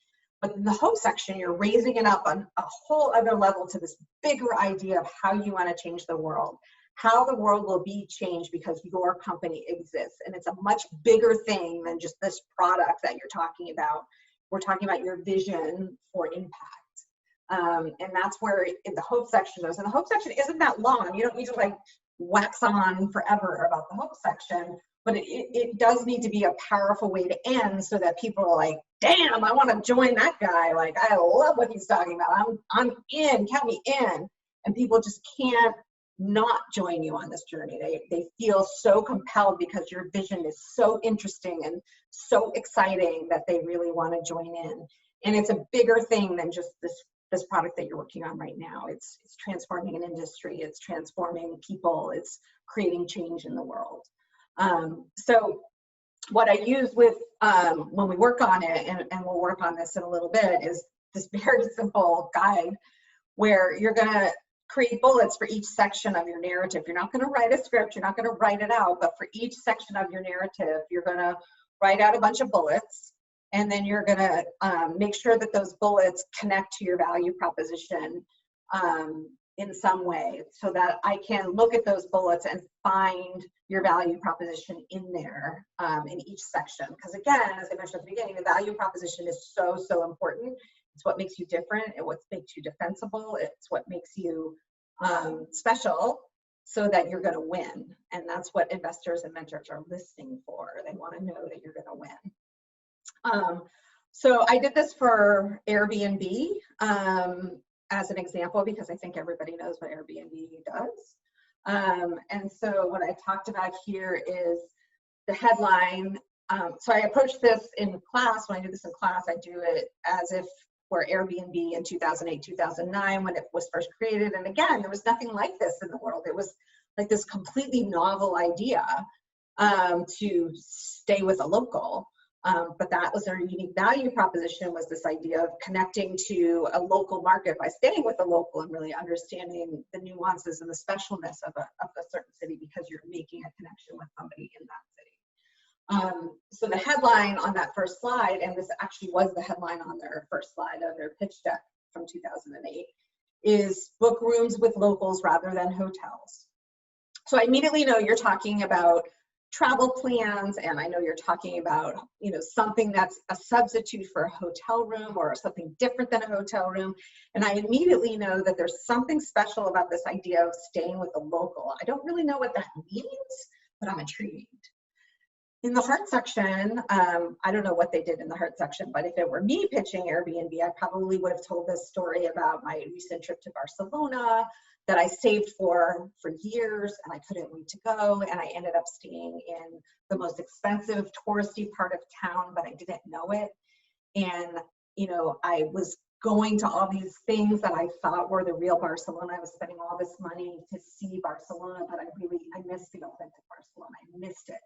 But in the hope section, you're raising it up on a whole other level to this bigger idea of how you want to change the world, how the world will be changed because your company exists. And it's a much bigger thing than just this product that you're talking about. We're talking about your vision for impact. And that's where the hope section goes. And the hope section isn't that long. You don't need to like wax on forever about the hope section, but it does need to be a powerful way to end so that people are like, damn, I want to join that guy. Like, I love what he's talking about. I'm in, count me in. And people just can't not join you on this journey. They feel so compelled because your vision is so interesting and so exciting that they really want to join in. And it's a bigger thing than just this product that you're working on right now. It's transforming an industry, it's transforming people, it's creating change in the world. So what I use with when we work on it, and we'll work on this in a little bit, is this very simple guide where you're gonna create bullets for each section of your narrative. You're not going to write a script, you're not going to write it out, but for each section of your narrative, you're going to write out a bunch of bullets, and then you're going to make sure that those bullets connect to your value proposition in some way, so that I can look at those bullets and find your value proposition in there in each section. Because again, as I mentioned at the beginning, the value proposition is so important. It's what makes you different. It's what makes you defensible. It's what makes you special, so that you're going to win. And that's what investors and mentors are listening for. They want to know that you're going to win. So I did this for Airbnb as an example, because I think everybody knows what Airbnb does. And so what I talked about here is the headline. So I approached this in class. When I do this in class, I do it as if we're Airbnb in 2008, 2009, when it was first created. And again, there was nothing like this in the world. It was like this completely novel idea to stay with a local. But that was their unique value proposition, was this idea of connecting to a local market by staying with a local and really understanding the nuances and the specialness of a certain city, because you're making a connection with somebody in that city. So the headline on that first slide, and this actually was the headline on their first slide of their pitch deck from 2008, is book rooms with locals rather than hotels. So I immediately know you're talking about travel plans, and I know you're talking about, you know, something that's a substitute for a hotel room or something different than a hotel room. And I immediately know that there's something special about this idea of staying with a local. I don't really know what that means, but I'm intrigued. In the heart section, I don't know what they did in the heart section, but if it were me pitching Airbnb, I probably would have told this story about my recent trip to Barcelona that I saved for years, and I couldn't wait to go. And I ended up staying in the most expensive touristy part of town, but I didn't know it. And, you know, I was going to all these things that I thought were the real Barcelona. I was spending all this money to see Barcelona, but I missed the authentic Barcelona. I missed it.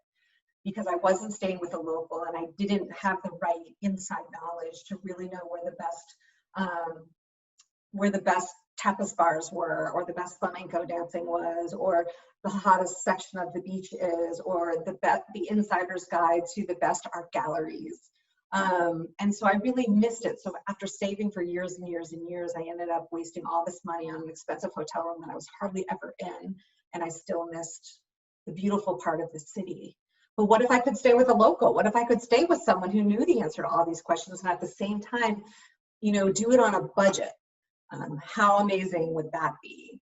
because I wasn't staying with a local and I didn't have the right inside knowledge to really know where the best tapas bars were, or the best flamenco dancing was, or the hottest section of the beach is, or the insider's guide to the best art galleries. And so I really missed it. So after saving for years and years and years, I ended up wasting all this money on an expensive hotel room that I was hardly ever in, and I still missed the beautiful part of the city. But what if I could stay with a local? What if I could stay with someone who knew the answer to all these questions, and at the same time, you know, do it on a budget? How amazing would that be?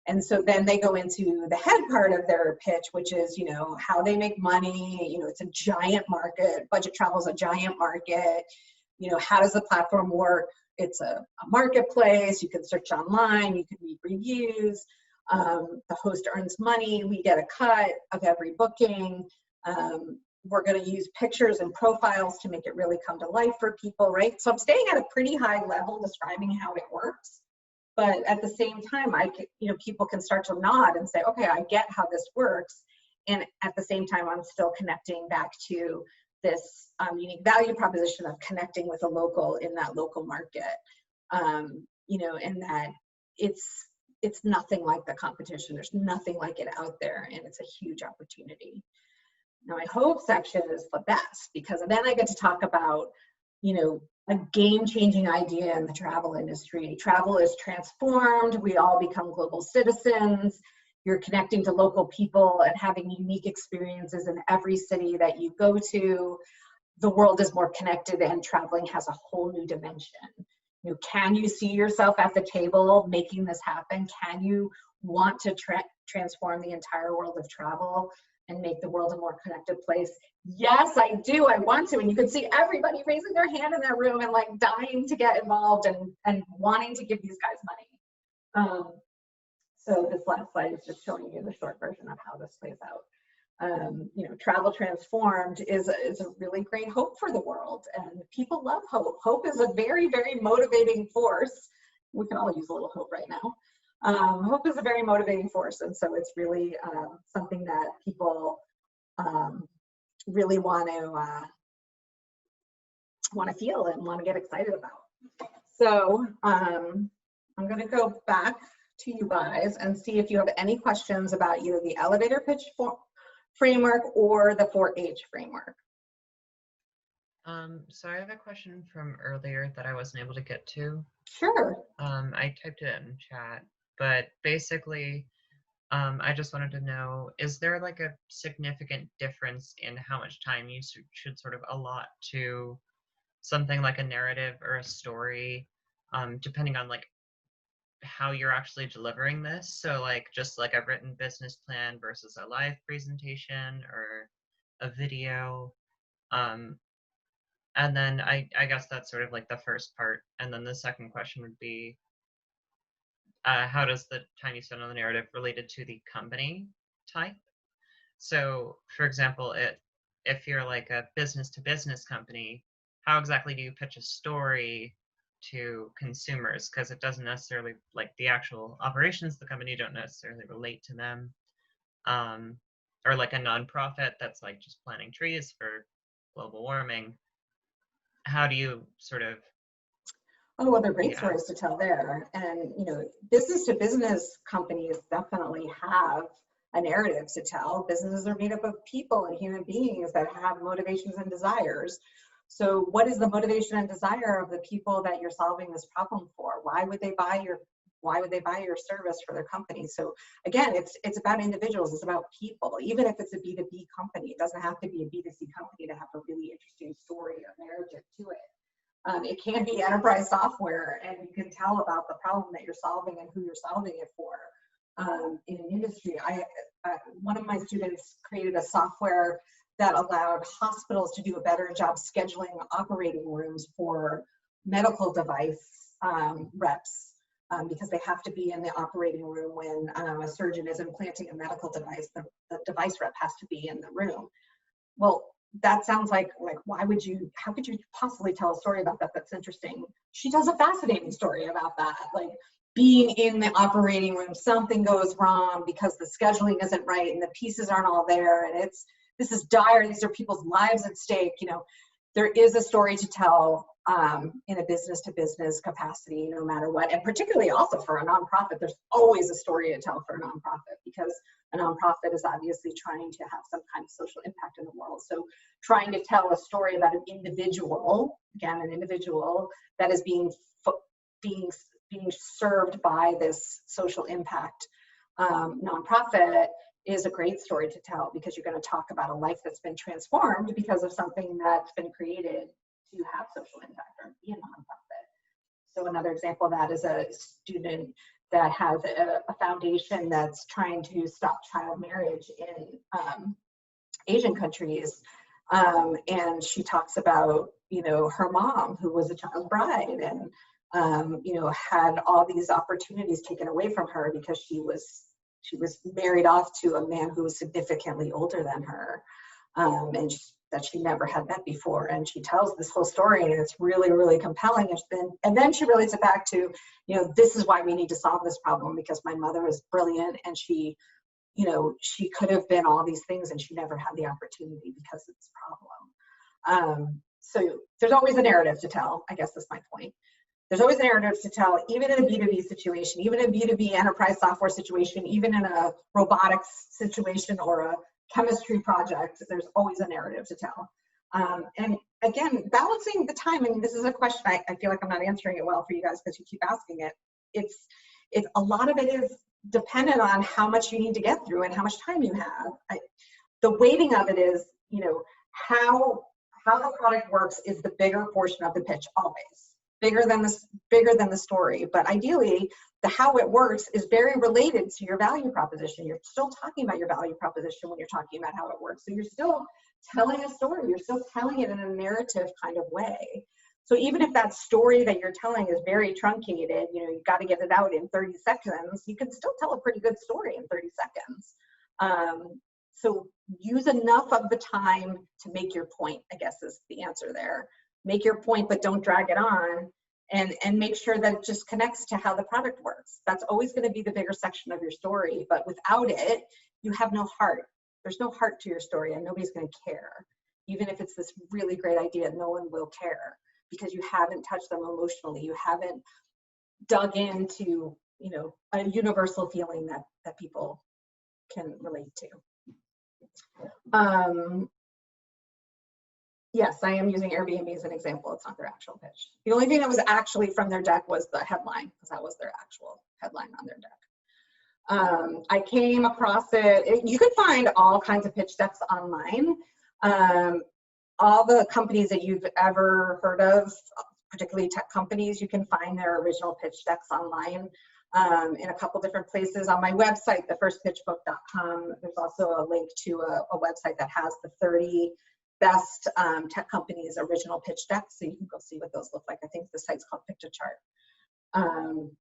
And so then they go into the head part of their pitch, which is, you know, how they make money. You know, it's a giant market. Budget travel is a giant market. You know, how does the platform work? It's a marketplace. You can search online. You can read reviews. The host earns money. We get a cut of every booking. We're going to use pictures and profiles to make it really come to life for people, right? So I'm staying at a pretty high level describing how it works. But at the same time, people can start to nod and say, okay, I get how this works. And at the same time, I'm still connecting back to this unique value proposition of connecting with a local in that local market. You know, and that it's nothing like the competition. There's nothing like it out there, and it's a huge opportunity. Now, my hope section is the best, because then I get to talk about, you know, a game-changing idea in the travel industry. Travel is transformed. We all become global citizens. You're connecting to local people and having unique experiences in every city that you go to. The world is more connected, and traveling has a whole new dimension. You know, can you see yourself at the table making this happen? Can you want to transform the entire world of travel and make the world a more connected place? Yes, I do. I want to. And you can see everybody raising their hand in their room and like dying to get involved and wanting to give these guys money. So this last slide is just showing you the short version of how this plays out. You know, travel transformed is a really great hope for the world, and people love hope. Hope is a very, very motivating force. We can all use a little hope right now. Hope is a very motivating force, and so it's really something that people really want to feel and want to get excited about. So I'm going to go back to you guys and see if you have any questions about either the elevator pitch framework or the 4H framework. So I have a question from earlier that I wasn't able to get to. Sure. I typed it in chat, but basically, I just wanted to know, is there like a significant difference in how much time you should sort of allot to something like a narrative or a story, depending on like how you're actually delivering this? So like just like a written business plan versus a live presentation or a video. And then I guess that's sort of like the first part. And then the second question would be, how does the time you spend on the narrative related to the company type? So for example, if you're like a business to business company, how exactly do you pitch a story to consumers? Because it doesn't necessarily, like the actual operations of the company don't necessarily relate to them. Or like a nonprofit that's like just planting trees for global warming. How do you sort of... Oh, well, they're great stories to tell there. And, you know, business to business companies definitely have a narrative to tell. Businesses are made up of people and human beings that have motivations and desires. So what is the motivation and desire of the people that you're solving this problem for? Why would they buy your service for their company? So again, it's about individuals, it's about people. Even if it's a B2B company, it doesn't have to be a B2C company to have a really interesting story or narrative to it. It can be enterprise software, and you can tell about the problem that you're solving and who you're solving it for. In an industry, one of my students created a software that allowed hospitals to do a better job scheduling operating rooms for medical device reps, because they have to be in the operating room when a surgeon is implanting a medical device. The device rep has to be in the room. Well, that sounds like how could you possibly tell a story about that that's interesting? She tells a fascinating story about that. Like, being in the operating room, something goes wrong because the scheduling isn't right and the pieces aren't all there, and this is dire, these are people's lives at stake, you know, there is a story to tell in a business to business capacity, no matter what. And particularly also for a nonprofit, there's always a story to tell for a nonprofit, because a nonprofit is obviously trying to have some kind of social impact in the world. So trying to tell a story about an individual, again, an individual that is being served by this social impact nonprofit is a great story to tell, because you're going to talk about a life that's been transformed because of something that's been created to have social impact or be a nonprofit. So another example of that is a student that has a foundation that's trying to stop child marriage in Asian countries. And she talks about, you know, her mom, who was a child bride, and you know, had all these opportunities taken away from her because she was married off to a man who was significantly older than her, and that she never had met before. And she tells this whole story, and it's really, really compelling. And then she relates it back to, you know, this is why we need to solve this problem, because my mother is brilliant, and she, you know, she could have been all these things, and she never had the opportunity because of this problem. So there's always a narrative to tell, I guess that's my point. There's always a narrative to tell, even in a B2B situation, even in a B2B enterprise software situation, even in a robotics situation or a chemistry project, there's always a narrative to tell. And again, balancing the time, and this is a question I feel like I'm not answering it well for you guys because you keep asking it. It's a lot of it is dependent on how much you need to get through and how much time you have. The weighting of it is, you know, how the product works is the bigger portion of the pitch, always. Bigger than the story. But ideally, the how it works is very related to your value proposition. You're still talking about your value proposition when you're talking about how it works. So you're still telling a story. You're still telling it in a narrative kind of way. So even if that story that you're telling is very truncated, you know, you've got to get it out in 30 seconds, you can still tell a pretty good story in 30 seconds. So use enough of the time to make your point, I guess is the answer there. Make your point, but don't drag it on, and make sure that it just connects to how the product works. That's always going to be the bigger section of your story, but without it, you have no heart. There's no heart to your story, and nobody's going to care. Even if it's this really great idea, no one will care because you haven't touched them emotionally. You haven't dug into, you know, a universal feeling that people can relate to. Yes, I am using Airbnb as an example. It's not their actual pitch. The only thing that was actually from their deck was the headline, because that was their actual headline on their deck. I came across it. You can find all kinds of pitch decks online. All the companies that you've ever heard of, particularly tech companies, you can find their original pitch decks online in a couple different places. On my website, thefirstpitchbook.com, there's also a link to a website that has the 30 best tech companies' original pitch decks, so you can go see what those look like. I think the site's called Pictochart.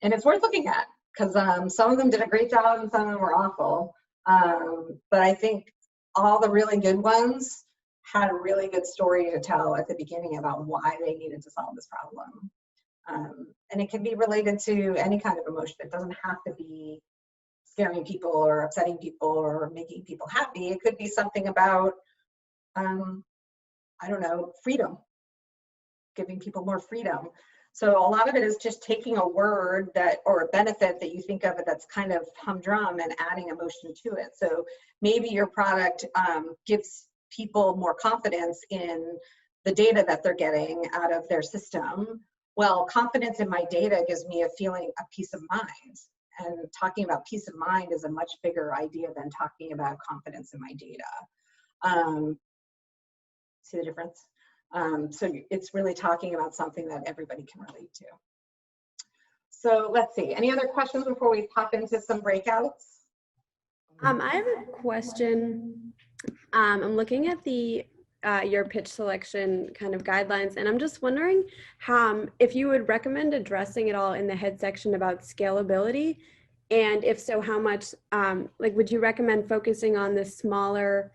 And it's worth looking at, because some of them did a great job and some of them were awful. But I think all the really good ones had a really good story to tell at the beginning about why they needed to solve this problem. And it can be related to any kind of emotion. It doesn't have to be scaring people or upsetting people or making people happy. It could be something about I don't know, freedom, giving people more freedom. So a lot of it is just taking a word that, or a benefit that you think of it that's kind of humdrum, and adding emotion to it. So maybe your product gives people more confidence in the data that they're getting out of their system. Well, confidence in my data gives me a feeling of peace of mind. And talking about peace of mind is a much bigger idea than talking about confidence in my data. See the difference? So it's really talking about something that everybody can relate to. So let's see, any other questions before we pop into some breakouts? I have a question. I'm looking at the your pitch selection kind of guidelines, and I'm just wondering if you would recommend addressing it all in the head section about scalability, and if so, how much, like, would you recommend focusing on the smaller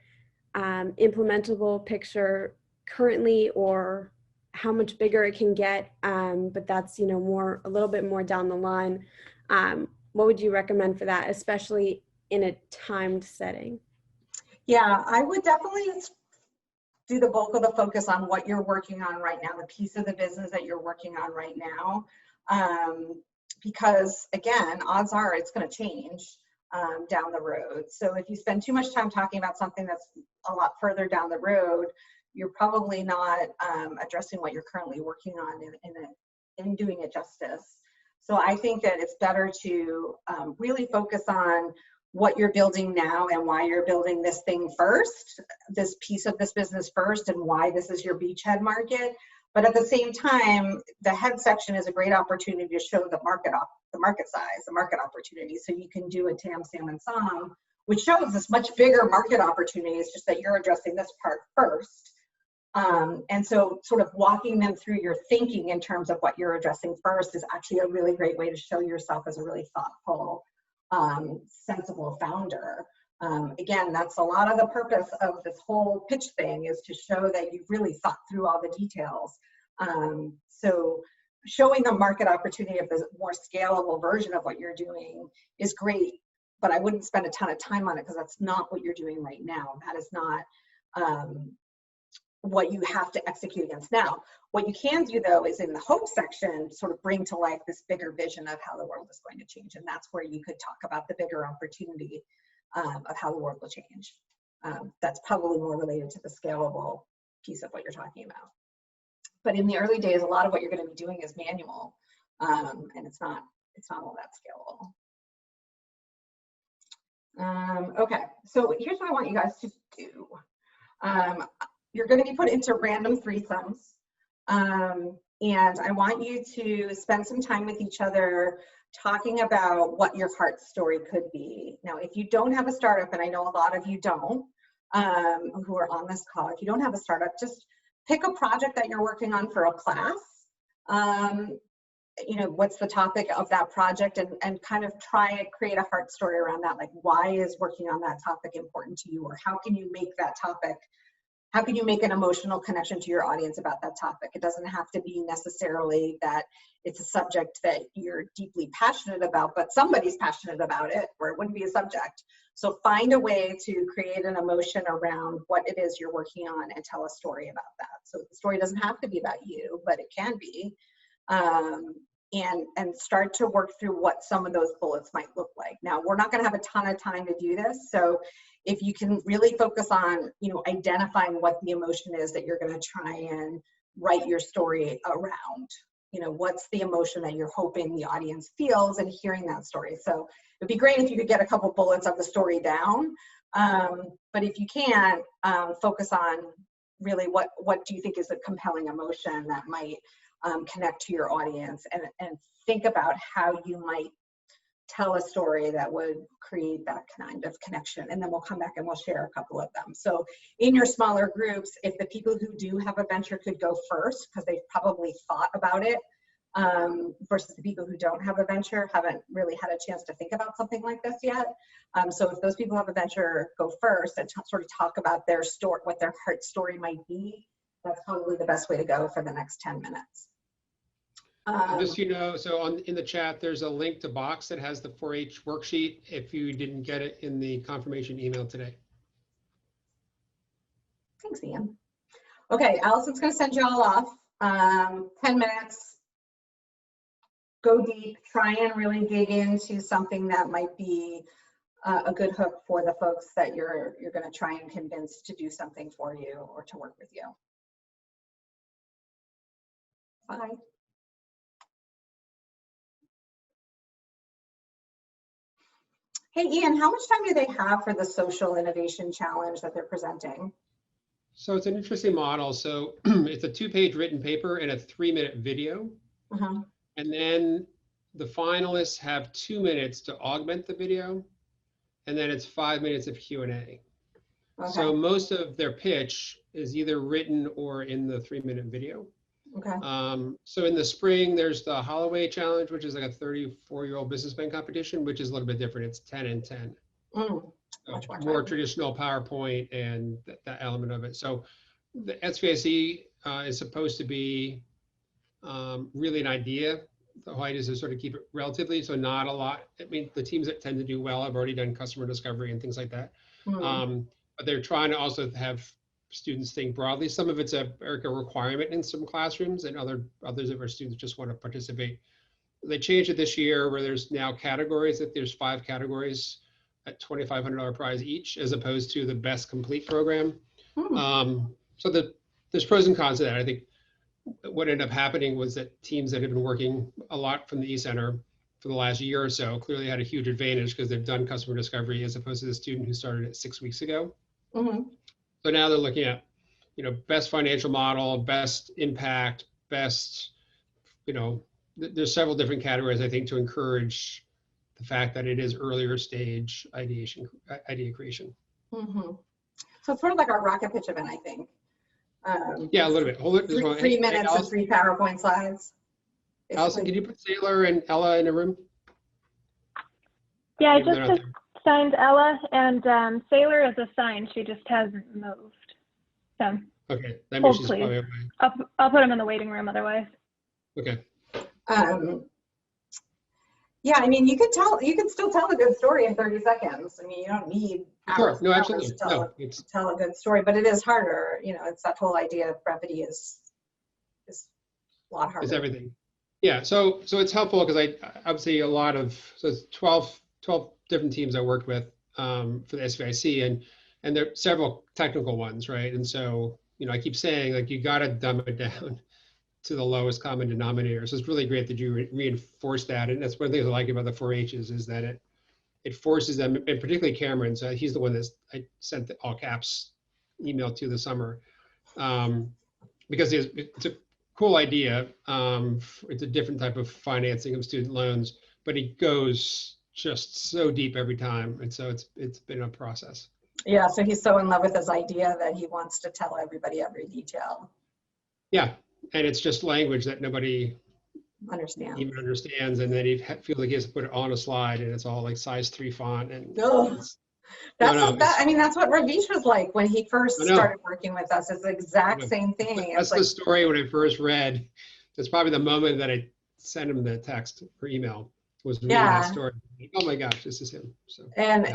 implementable picture currently, or how much bigger it can get, but that's, you know, a little bit more down the line? What would you recommend for that, especially in a timed setting? Yeah, I would definitely do the bulk of the focus on what you're working on right now, the piece of the business that you're working on right now. Because again, odds are it's going to change down the road. So if you spend too much time talking about something that's a lot further down the road, you're probably not addressing what you're currently working on in doing it justice. So I think that it's better to really focus on what you're building now and why you're building this thing first, this piece of this business first, and why this is your beachhead market. But at the same time, the head section is a great opportunity to show the market size, the market opportunity. So you can do a Tam, Sam, and Song, which shows this much bigger market opportunity. It's just that you're addressing this part first. And so sort of walking them through your thinking in terms of what you're addressing first is actually a really great way to show yourself as a really thoughtful, sensible founder. Again, that's a lot of the purpose of this whole pitch thing, is to show that you've really thought through all the details. So showing the market opportunity of the more scalable version of what you're doing is great, but I wouldn't spend a ton of time on it because that's not what you're doing right now. That is not what you have to execute against now. What you can do though is in the hope section, sort of bring to life this bigger vision of how the world is going to change. And that's where you could talk about the bigger opportunity of how the world will change. That's probably more related to the scalable piece of what you're talking about. But in the early days, a lot of what you're going to be doing is manual, and it's not all that scalable. Okay, so here's what I want you guys to do. You're going to be put into random threesomes, and I want you to spend some time with each other talking about what your heart story could be. Now, if you don't have a startup, and I know a lot of you don't, who are on this call, if you don't have a startup, just pick a project that you're working on for a class. You know, what's the topic of that project, and kind of try and create a heart story around that. Like, why is working on that topic important to you, or how can you make that topic, how can you make an emotional connection to your audience about that topic? It doesn't have to be necessarily that it's a subject that you're deeply passionate about, but somebody's passionate about it, or it wouldn't be a subject. So find a way to create an emotion around what it is you're working on and tell a story about that. So the story doesn't have to be about you, but it can be. And start to work through what some of those bullets might look like. Now, we're not going to have a ton of time to do this, so if you can really focus on, you know, identifying what the emotion is that you're going to try and write your story around. You know, what's the emotion that you're hoping the audience feels and hearing that story. So it'd be great if you could get a couple bullets of the story down, but if you can't, focus on really what do you think is a compelling emotion that might connect to your audience, and think about how you might tell a story that would create that kind of connection. And then we'll come back and we'll share a couple of them. So in your smaller groups, if the people who do have a venture could go first, because they've probably thought about it, versus the people who don't have a venture haven't really had a chance to think about something like this yet. So if those people have a venture, go first and sort of talk about their story, what their heart story might be. That's probably the best way to go for the next 10 minutes. Just, you know, so in the chat, there's a link to Box that has the 4-H worksheet if you didn't get it in the confirmation email today. Thanks, Ian. Okay, Allison's going to send you all off. 10 minutes. Go deep. Try and really dig into something that might be a good hook for the folks that you're going to try and convince to do something for you or to work with you. Bye. Hey, Ian, how much time do they have for the social innovation challenge that they're presenting? So it's an interesting model. So it's a 2-page written paper and a 3-minute video. And then the finalists have 2 minutes to augment the video. And then it's 5 minutes of Q&A. Okay. So most of their pitch is either written or in the 3-minute video. Okay. So in the spring, there's the Holloway Challenge, which is like a 34-year-old businessman competition, which is a little bit different. It's 10 and 10. So more traditional PowerPoint and that element of it. So the SVIC is supposed to be really an idea. The whole idea is to sort of keep it relatively, so not a lot. I mean, the teams that tend to do well have already done customer discovery and things like that. But but they're trying to also have students think broadly. Some of it's a requirement in some classrooms, and others of our students just want to participate. They changed it this year where there's now categories, that there's 5 categories at $2,500 prize each, as opposed to the best complete program. So there's pros and cons to that. I think what ended up happening was that teams that have been working a lot from the eCenter for the last year or so clearly had a huge advantage because they've done customer discovery, as opposed to the student who started it 6 weeks ago. So now they're looking at, best financial model, best impact, best, there's several different categories, I think, to encourage the fact that it is earlier stage idea creation. So it's sort of like our rocket pitch event, I think. Yeah, a little bit. Hold it. 3 minutes and 3 PowerPoint slides. Allison, can you put Sailor and Ella in a room? Yeah, I just assigned Ella, and Sailor is assigned. She just hasn't moved. So okay, that means she's probably away. I'll put him in the waiting room otherwise. Okay. Yeah, I mean, you could still tell a good story in 30 seconds. I mean, you don't need hours no, absolutely. to tell a good story, but it is harder. It's that whole idea of brevity is a lot harder. It's everything. Yeah, so it's helpful because I obviously it's 12 different teams I worked with for the SVIC, and there are several technical ones, right? And so, I keep saying, like, you got to dumb it down to the lowest common denominator. So it's really great that you reinforce that. And that's one of the things I like about the 4-H's is that it forces them, and particularly Cameron, so he's the one that I sent the all caps email to this summer, because it's a cool idea. It's a different type of financing of student loans, but it goes just so deep every time. And so it's been a process. Yeah, so he's so in love with his idea that he wants to tell everybody every detail. Yeah, and it's just language that nobody even understands, and then he feels like he has to put it on a slide, and it's all like size 3 font. And that's what Ravish was like when he first started working with us. It's the exact same thing. That's the story when I first read. That's probably the moment that I sent him the text or email. Was reading that story. Oh my gosh, this is him. So and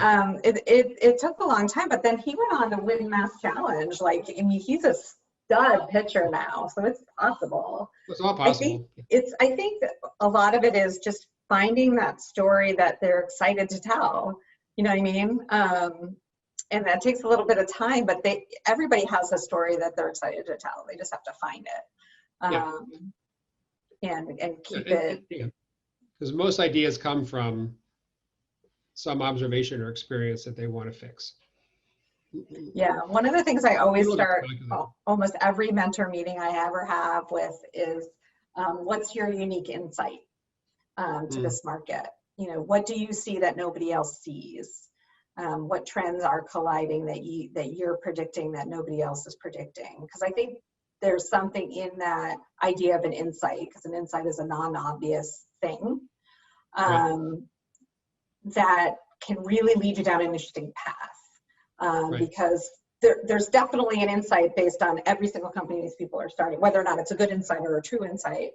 it took a long time, but then he went on to win Mass Challenge. Like, I mean, he's a stud pitcher now, so it's possible. It's all possible. I think that a lot of it is just finding that story that they're excited to tell. You know what I mean? And that takes a little bit of time, but everybody has a story that they're excited to tell. They just have to find it and keep it. Yeah. Because most ideas come from some observation or experience that they want to fix. Yeah, one of the things I always start almost every mentor meeting I ever have with is, what's your unique insight to this market? What do you see that nobody else sees? What trends are colliding that you're predicting that nobody else is predicting? Because I think there's something in that idea of an insight, because an insight is a non-obvious thing that can really lead you down an interesting path, because there's definitely an insight based on every single company these people are starting. Whether or not it's a good insight or a true insight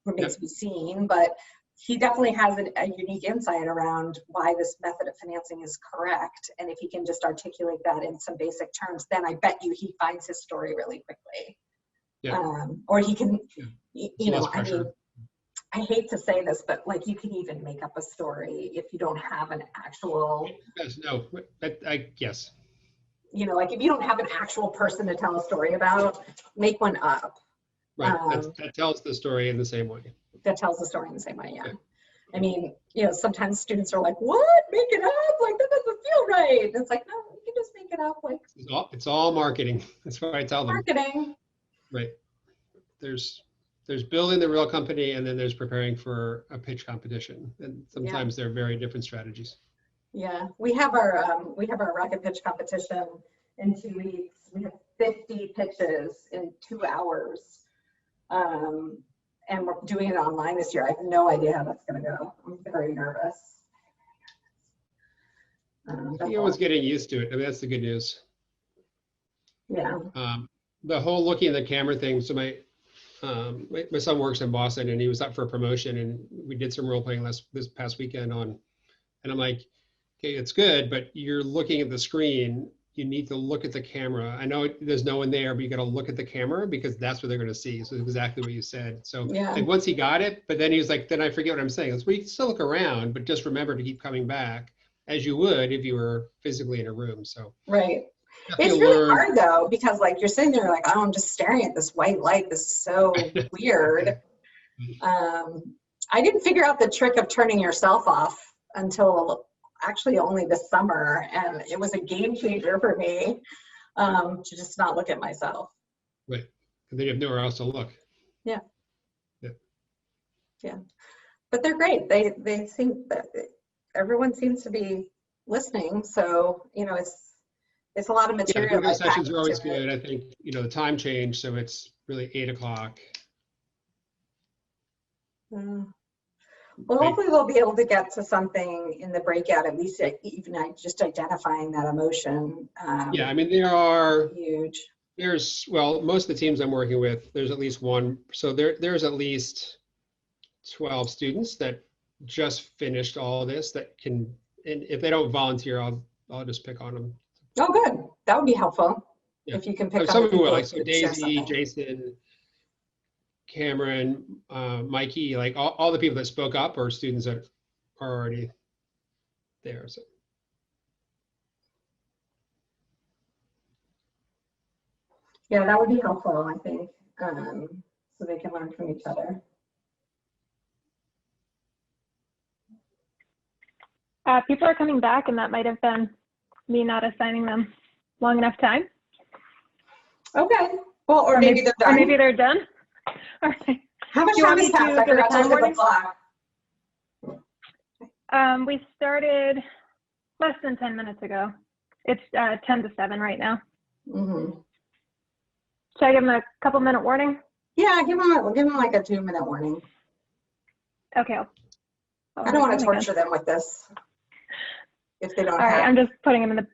remains to be seen, but he definitely has a unique insight around why this method of financing is correct. And if he can just articulate that in some basic terms, then I bet you he finds his story really quickly. Or he can, I mean, I hate to say this, but like, you can even make up a story if you don't have an actual. Yes, yes. Like, if you don't have an actual person to tell a story about, make one up. Right, that tells the story in the same way. That tells the story in the same way, yeah. I mean, sometimes students are like, what? Make it up? Like, that doesn't feel right. And it's like, no, you can just make it up. Like, it's all marketing. That's what I tell them. Marketing. Right. There's building the real company, and then there's preparing for a pitch competition. And sometimes they're very different strategies. Yeah, we have our rocket pitch competition in 2 weeks. We have 50 pitches in 2 hours. And we're doing it online this year. I have no idea how that's going to go. I'm very nervous. You're always getting used to it. I mean, that's the good news. Yeah. The whole looking at the camera thing. So my son works in Boston, and he was up for a promotion, and we did some role playing this past weekend and I'm like, okay, it's good, but you're looking at the screen. you need to look at the camera. I know there's no one there, but you got to look at the camera because that's what they're going to see. So exactly what you said. So Yeah. like once he got it, but then he was like, then I forget what I'm saying. It's, well, you can still look around, but just remember to keep coming back as you would if you were physically in a room. So Right. definitely It's really learn. hard though, because like you're sitting there like, oh, I'm just staring at this white light. This is so weird. I didn't figure out the trick of turning yourself off until actually only this summer, and it was a game changer for me to just not look at myself. Right. And then you have nowhere else to look. Yeah. Yeah. Yeah. But they're great. They seem that everyone seems to be listening. So, you know, it's a lot of Yeah, the material. video I sessions packed are always into it. good. I think, you know, the time changed, so it's really 8 o'clock. Well, hopefully we'll be able to get to something in the breakout, at least even just identifying that emotion. Yeah, I mean, there are, Huge. there's, well, most of the teams I'm working with, there's at least one. So there's at least 12 students that just finished all of this that can, and if they don't volunteer, I'll just pick on them. Oh, good. That would be helpful. Yeah. If you can pick Some on of the them will, people like, so who share Daisy, something. Jason, Cameron, Mikey, like all the people that spoke up are students that are already there. So. Yeah, that would be helpful, I think, so they can learn from each other. People are coming back, and that might have been me not assigning them long enough time. Okay. Well, or maybe they're done. Or maybe they're done. All right. How much Do you time want has me to passed? I give a forgot to time look at the warning? clock. We started less than 10 minutes ago. It's 10 to 7 right now. Mm-hmm. Should I give them a couple minute warning? Yeah, give them like a 2-minute warning. Okay. I don't want to torture them with this if they don't All right, have. I'm just putting them in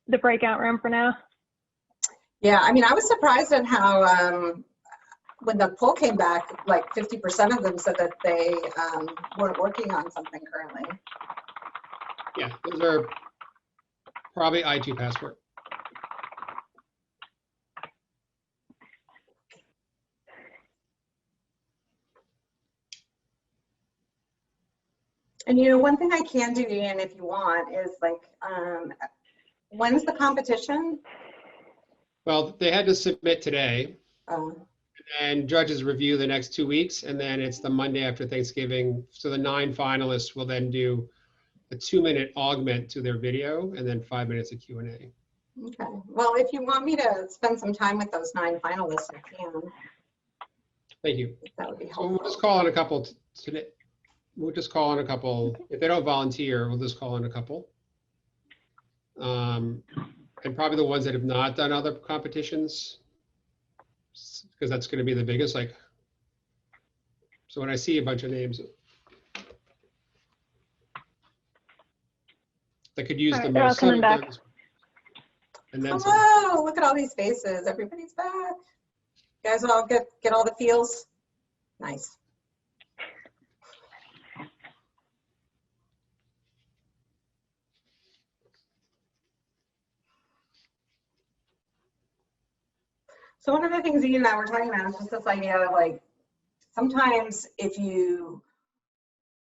the breakout room for now. Yeah, I mean, I was surprised at how when the poll came back, like 50% of them said that they weren't working on something currently. Yeah, those are probably I2 Passport. And you know, one thing I can do, Ian, if you want, is like, when's the competition? Well, they had to submit today, and judges review the next 2 weeks, and then it's the Monday after Thanksgiving. So the 9 finalists will then do a 2-minute augment to their video, and then 5 minutes of Q&A. Okay. Well, if you want me to spend some time with those 9 finalists, I can. Thank you. That would be So helpful. we'll just call on a couple today. We'll just call on a couple. If they don't volunteer, we'll just call on a couple. And probably the ones that have not done other competitions, because that's going to be the biggest. Like, so when I see a bunch of names that could use the They're all most. coming back. And then some. Hello, look at all these faces. Everybody's back. You guys all get all the feels? Nice. So one of the things Ian and I were talking about is just this idea of like, sometimes if you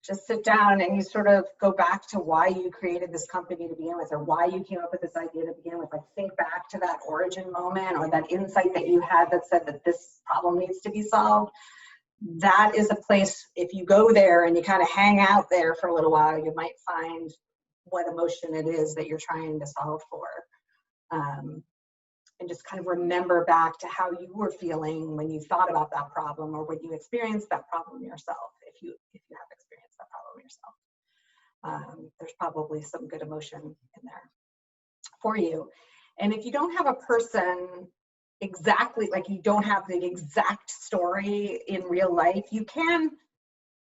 just sit down and you sort of go back to why you created this company to begin with, or why you came up with this idea to begin with, like think back to that origin moment or that insight that you had that said that this problem needs to be solved. That is a place, if you go there and you kind of hang out there for a little while, you might find what emotion it is that you're trying to solve for. And just kind of remember back to how you were feeling when you thought about that problem or when you experienced that problem yourself, if you have experienced that problem yourself. There's probably some good emotion in there for you. And if you don't have a person exactly, like you don't have the exact story in real life, you can,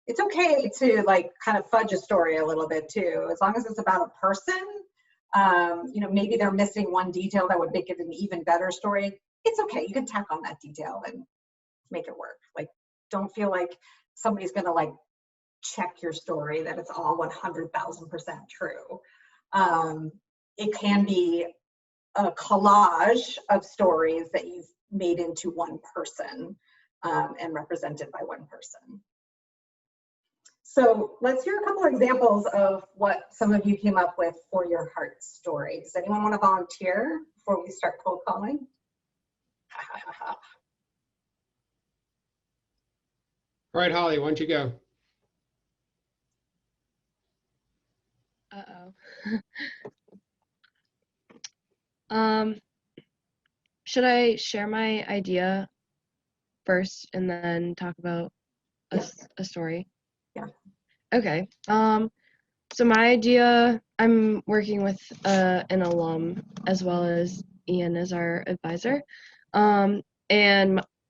it's okay to like kind of fudge a story a little bit too, as long as it's about a person. You know, maybe they're missing one detail that would make it an even better story. It's okay, you can tack on that detail and make it work. Like, don't feel like somebody's gonna like check your story that it's all 100,000% true. It can be a collage of stories that you've made into one person and represented by one person. So let's hear a couple of examples of what some of you came up with for your heart story. Does anyone want to volunteer before we start cold calling? All right, Holly, why don't you go? Should I share my idea first and then talk about a story? Yeah. Okay. So my idea, I'm working with an alum as well as Ian as our advisor. And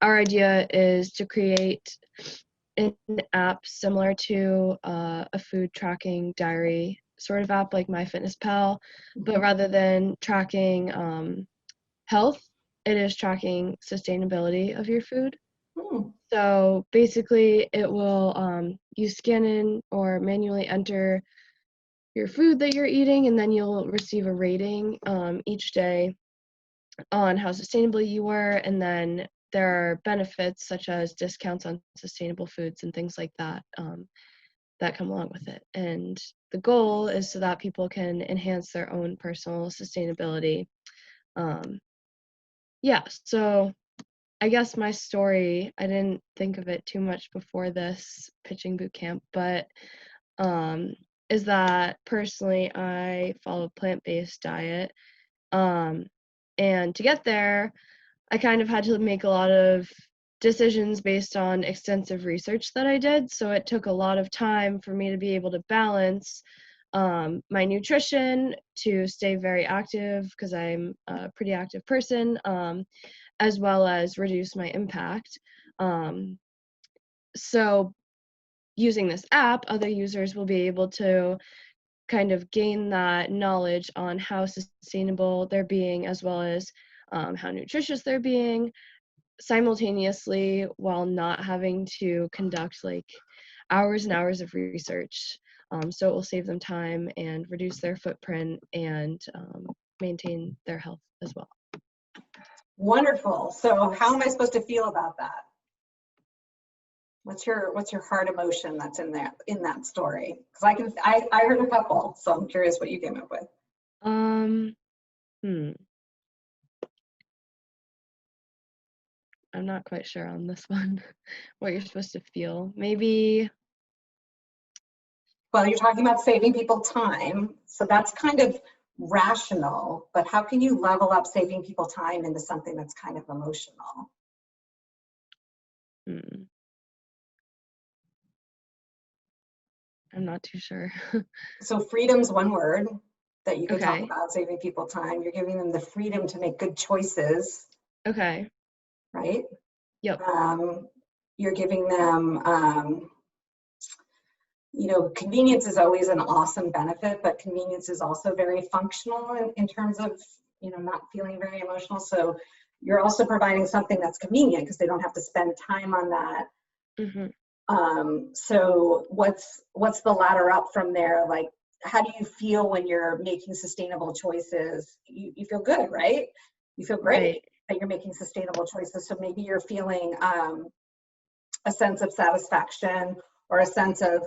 our idea is to create an app similar to a food tracking diary sort of app like MyFitnessPal, but rather than tracking health, it is tracking sustainability of your food. So basically it will, you scan in or manually enter your food that you're eating, and then you'll receive a rating each day on how sustainable you were, and then there are benefits such as discounts on sustainable foods and things like that that come along with it. And the goal is so that people can enhance their own personal sustainability. Yeah, so I guess my story, I didn't think of it too much before this pitching bootcamp, but is that personally I follow a plant-based diet. And to get there, I kind of had to make a lot of decisions based on extensive research that I did. So it took a lot of time for me to be able to balance my nutrition, to stay very active because I'm a pretty active person, as well as reduce my impact. So using this app, other users will be able to kind of gain that knowledge on how sustainable they're being, as well as how nutritious they're being, simultaneously, while not having to conduct like hours and hours of research. So it will save them time and reduce their footprint and maintain their health as well. Wonderful. So how am I supposed to feel about that? What's your heart emotion that's in that story? Because I heard a couple, so I'm curious what you came up with. I'm not quite sure on this one what you're supposed to feel. Maybe. Well, you're talking about saving people time, so that's kind of rational, but how can you level up saving people time into something that's kind of emotional? I'm not too sure. So freedom's one word that you could talk Okay. about, saving people time. You're giving them the freedom to make good choices. Okay. Right? Yep. You're giving them, you know, convenience is always an awesome benefit, but convenience is also very functional in terms of, you know, not feeling very emotional. So you're also providing something that's convenient because they don't have to spend time on that. So what's the ladder up from there? Like, how do you feel when you're making sustainable choices? You feel good, right? You feel great that you're making sustainable choices. So maybe you're feeling a sense of satisfaction or a sense of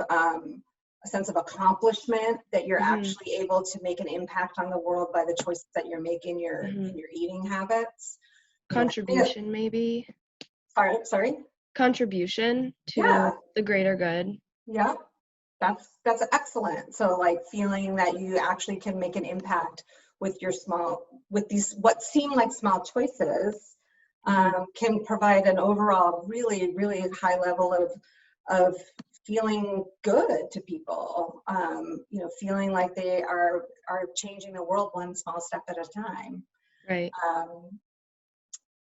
accomplishment that you're actually able to make an impact on the world by the choices that you're making in your eating habits. Contribution, maybe. Sorry. Contribution to the greater good. Yeah, that's excellent. So like feeling that you actually can make an impact with these what seem like small choices can provide an overall really, really high level of feeling good to people. You know, feeling like they are changing the world one small step at a time. Right.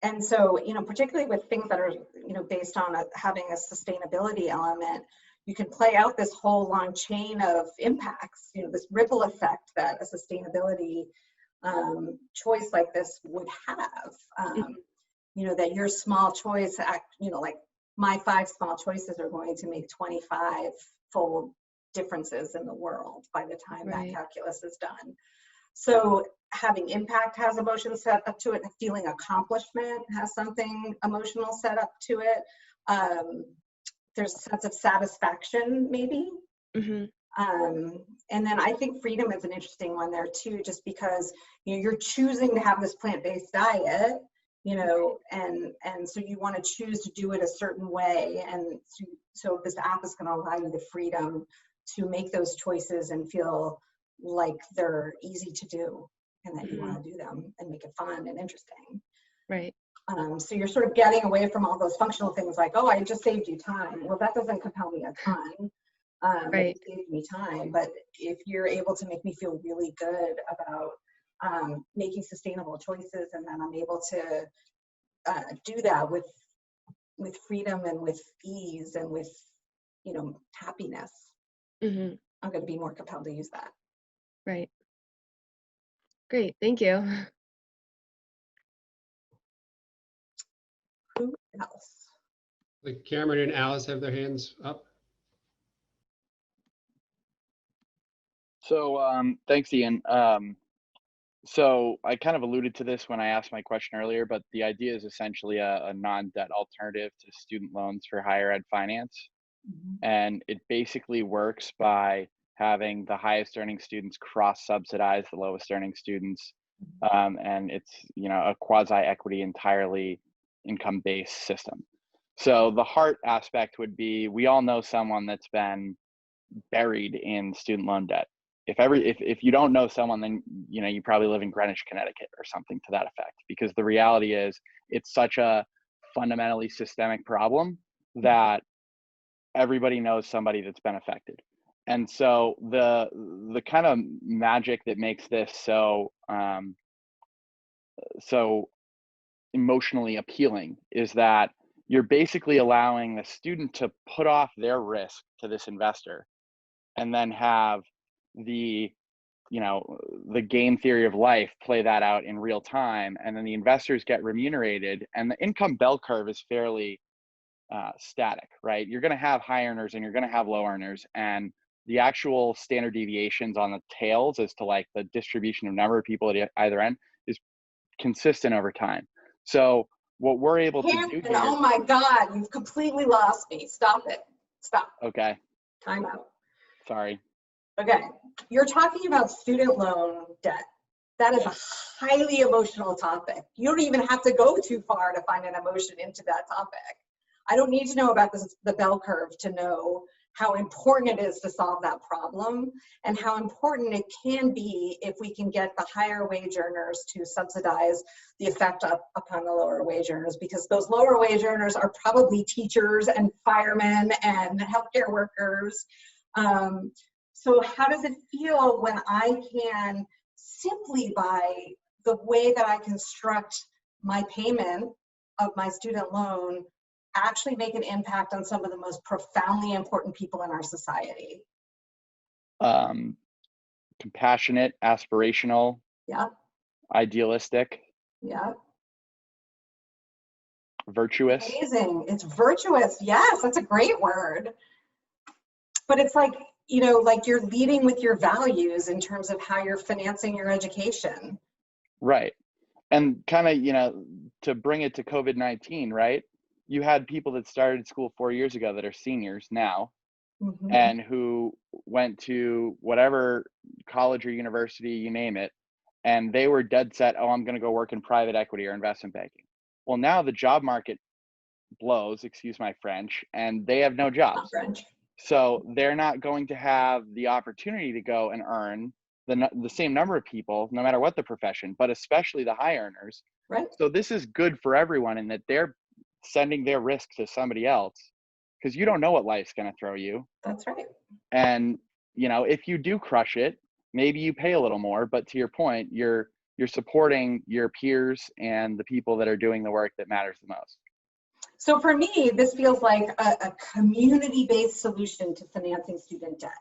And so, you know, particularly with things that are, you know, based on having a sustainability element, you can play out this whole long chain of impacts, you know, this ripple effect that a sustainability choice like this would have. You know, that your small choice, you know, like my 5 small choices are going to make 25 full differences in the world by the time that calculus is done. So having impact has emotion set up to it. Feeling accomplishment has something emotional set up to it. There's a sense of satisfaction, maybe. Mm-hmm. And then I think freedom is an interesting one there too, just because you're choosing to have this plant-based diet, and so you want to choose to do it a certain way, and so this app is going to allow you the freedom to make those choices and feel like they're easy to do, and that you want to do them and make it fun and interesting. Right. So you're sort of getting away from all those functional things like, oh, I just saved you time. Well, that doesn't compel me a ton. Right. It saved me time. But if you're able to make me feel really good about making sustainable choices, and then I'm able to do that with freedom and with ease and with, happiness, Mm-hmm. I'm going to be more compelled to use that. Right. Great. Thank you. Who else? Like Cameron and Alice have their hands up. So thanks, Ian. So I kind of alluded to this when I asked my question earlier, but the idea is essentially a non-debt alternative to student loans for higher ed finance. And it basically works by having the highest earning students cross-subsidize the lowest earning students. And it's, a quasi-equity, entirely income-based system. So the heart aspect would be, we all know someone that's been buried in student loan debt. If you don't know someone, then you probably live in Greenwich, Connecticut, or something to that effect, because the reality is it's such a fundamentally systemic problem that everybody knows somebody that's been affected. And so the kind of magic that makes this so emotionally appealing is that you're basically allowing the student to put off their risk to this investor, and then have the game theory of life play that out in real time, and then the investors get remunerated, and the income bell curve is fairly static, right? You're going to have high earners and you're going to have low earners, and the actual standard deviations on the tails as to like the distribution of number of people at either end is consistent over time. So what we're able to do here, oh my God, you've completely lost me. Stop it. Stop. Okay. Time out. Sorry. Okay. You're talking about student loan debt. That is a highly emotional topic. You don't even have to go too far to find an emotion into that topic. I don't need to know about the bell curve to know how important it is to solve that problem, and how important it can be if we can get the higher wage earners to subsidize the effect upon the lower wage earners, because those lower wage earners are probably teachers and firemen and healthcare workers. So how does it feel when I can, simply by the way that I construct my payment of my student loan, actually make an impact on some of the most profoundly important people in our society? Compassionate, aspirational, idealistic, virtuous. Amazing. It's virtuous. Yes, that's a great word. But it's like, like you're leading with your values in terms of how you're financing your education. Right. And kind of, to bring it to COVID-19, right? You had people that started school 4 years ago that are seniors now, and who went to whatever college or university, you name it, and they were dead set, oh, I'm going to go work in private equity or investment banking. Well, now the job market blows, excuse my French, and they have no jobs. So they're not going to have the opportunity to go and earn the same number of people, no matter what the profession, but especially the high earners. Right. So this is good for everyone in that they're sending their risk to somebody else, because you don't know what life's going to throw you. That's right. And if you do crush it, maybe you pay a little more, but to your point, you're supporting your peers and the people that are doing the work that matters the most. So for me, this feels like a community-based solution to financing student debt.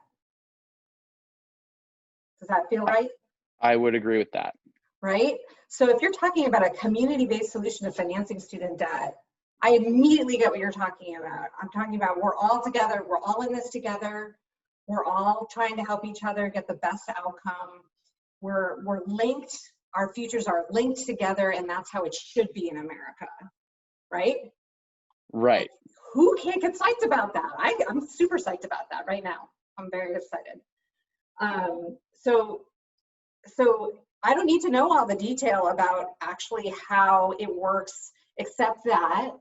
Does that feel right? I would agree with that. Right? So if you're talking about a community-based solution to financing student debt, I immediately get what you're talking about. I'm talking about we're all together, we're all in this together, we're all trying to help each other get the best outcome. we're linked, our futures are linked together, and that's how it should be in America, right? Right. Who can't get psyched about that? I'm super psyched about that right now. I'm very excited. So I don't need to know all the detail about actually how it works, except that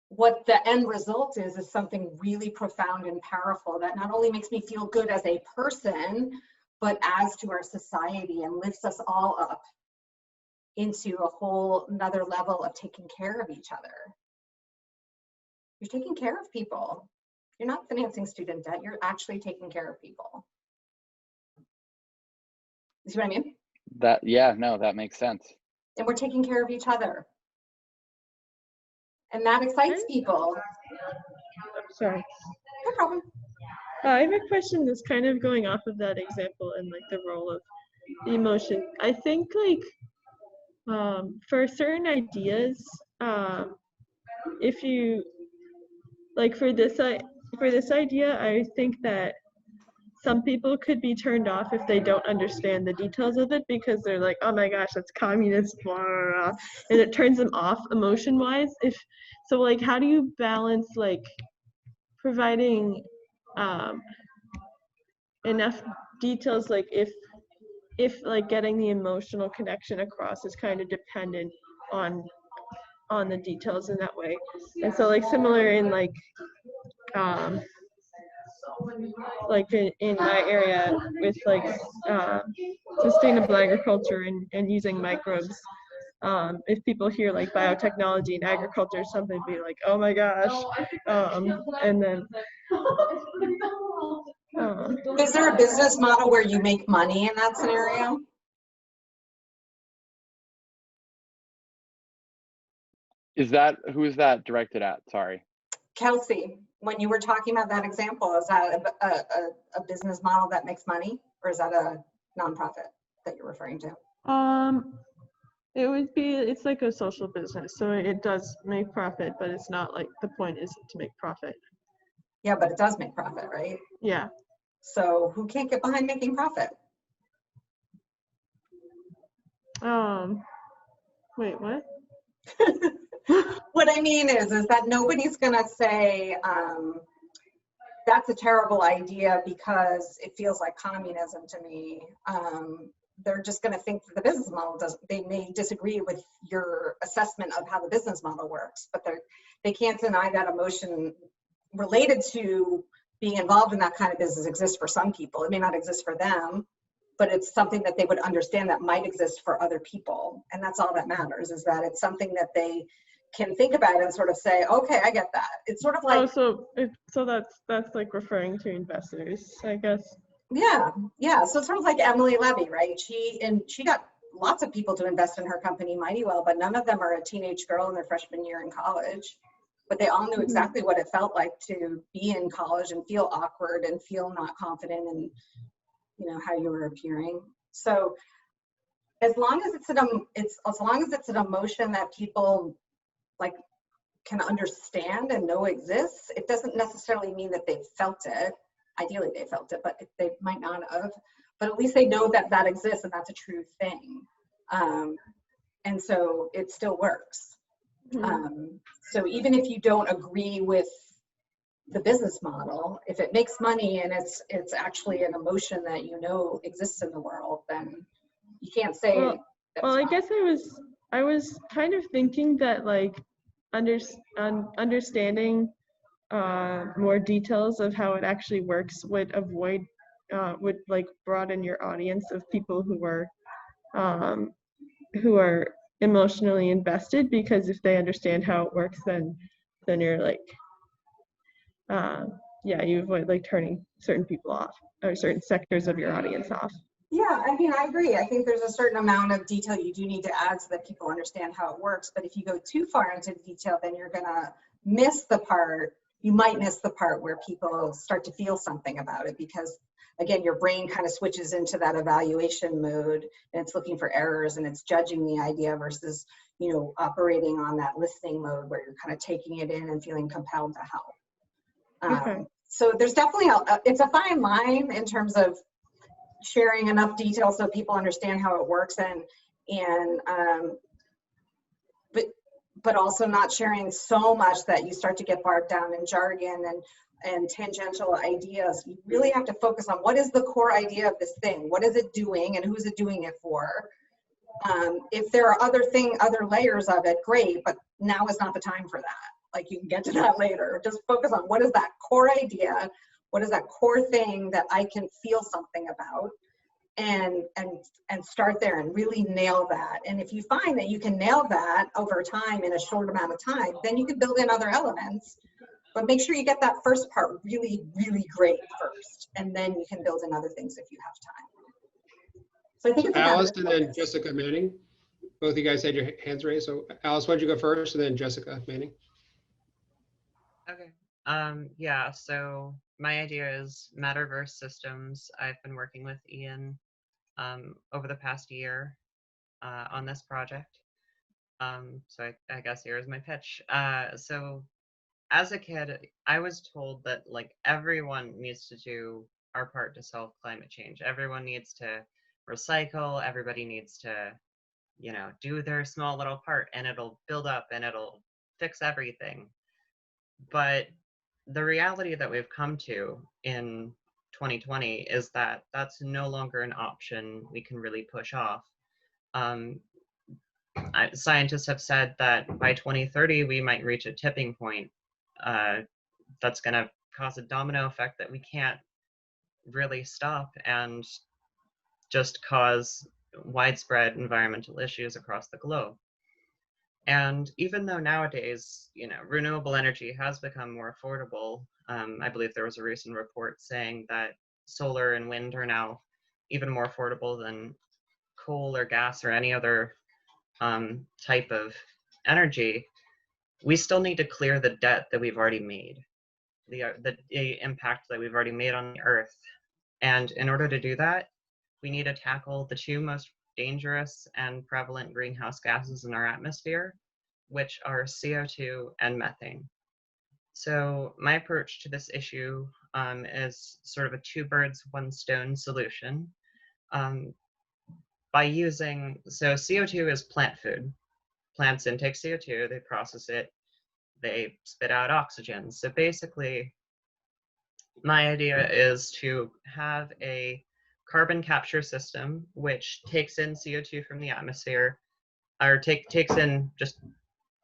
what the end result is something really profound and powerful that not only makes me feel good as a person, but adds to our society and lifts us all up into a whole another level of taking care of each other. You're taking care of people. You're not financing student debt, you're actually taking care of people. You see what I mean? Yeah, no, that makes sense. And we're taking care of each other. And that excites people. Sorry. No problem. I have a question that's kind of going off of that example and like the role of the emotion. I think like for certain ideas, if you like for this idea, I think that some people could be turned off if they don't understand the details of it because they're like, oh my gosh, that's communist, blah, blah, blah, and it turns them off emotion-wise. So like, how do you balance like providing enough details, like if like getting the emotional connection across is kind of dependent on the details in that way. And so like similar in like in my area with like sustainable agriculture and using microbes, if people hear like biotechnology and agriculture or something, be like, oh my gosh, and then is there a business model where you make money in that scenario? Who is that directed at? Sorry. Kelsey, when you were talking about that example, is that a business model that makes money, or is that a nonprofit that you're referring to? It's like a social business, so it does make profit, but it's not like the point isn't to make profit. Yeah, but it does make profit, right? Yeah. So who can't get behind making profit? Wait, what? What I mean is that nobody's gonna say that's a terrible idea because it feels like communism to me. They're just gonna think that the business model doesn't. They may disagree with your assessment of how the business model works, but they can't deny that emotion related to being involved in that kind of business exists for some people. It may not exist for them, but it's something that they would understand that might exist for other people. And that's all that matters, is that it's something that they can think about and sort of say, okay, I get that. It's sort of like, so that's like referring to investors, I guess. Yeah. So it's sort of like Emily Levy, right? She got lots of people to invest in her company mighty well, but none of them are a teenage girl in their freshman year in college. But they all knew exactly what it felt like to be in college and feel awkward and feel not confident in, how you were appearing. So as long as it's an emotion that people like can understand and know exists, it doesn't necessarily mean that they felt it. Ideally they felt it, but they might not have. But at least they know that that exists and that's a true thing. And so it still works. So even if you don't agree with the business model, if it makes money and it's actually an emotion that exists in the world, then you can't say. Well, I guess I was kind of thinking that like understanding more details of how it actually works would like broaden your audience of people who are emotionally invested, because if they understand how it works, then you're like you avoid like turning certain people off or certain sectors of your audience off. Yeah, I mean, I agree. I think there's a certain amount of detail you do need to add so that people understand how it works. But if you go too far into detail, then you're gonna miss the part. You might miss the part where people start to feel something about it, because again, your brain kind of switches into that evaluation mode and it's looking for errors and it's judging the idea versus, operating on that listening mode where you're kind of taking it in and feeling compelled to help. So there's definitely it's a fine line in terms of sharing enough detail so people understand how it works, and but also not sharing so much that you start to get bogged down in jargon and tangential ideas. You really have to focus on what is the core idea of this thing, what is it doing, and who's it doing it for. If there are other layers of it, great, but now is not the time for that. Like, you can get to that later. Just focus on what is that core idea, what is that core thing that I can feel something about, and start there and really nail that. And if you find that you can nail that over time in a short amount of time, then you can build in other elements. But make sure you get that first part really, really great first, and then you can build in other things if you have time. So I think it's Alice and then Jessica Manning. Both of you guys had your hands raised. So Alice, why don't you go first, and then Jessica Manning. Okay. Yeah, so my idea is Matterverse systems. I've been working with Ian over the past year on this project. So I guess here's my pitch. So as a kid, I was told that like everyone needs to do our part to solve climate change. Everyone needs to recycle. Everybody needs to, you know, do their small little part, and it'll build up and it'll fix everything. But the reality that we've come to in 2020 is that that's no longer an option we can really push off. Scientists have said that by 2030, we might reach a tipping point that's going to cause a domino effect that we can't really stop, and just cause widespread environmental issues across the globe. And even though nowadays, you know, renewable energy has become more affordable, I believe there was a recent report saying that solar and wind are now even more affordable than coal or gas or any other type of energy. We still need to clear the debt that we've already made, the impact that we've already made on the earth. And in order to do that, we need to tackle the two most dangerous and prevalent greenhouse gases in our atmosphere, which are CO2 and methane. So my approach to this issue is sort of a two birds, one stone solution. By using, so CO2 is plant food. Plants intake CO2, they process it, they spit out oxygen. So basically, my idea is to have a carbon capture system which takes in CO2 from the atmosphere, or takes in just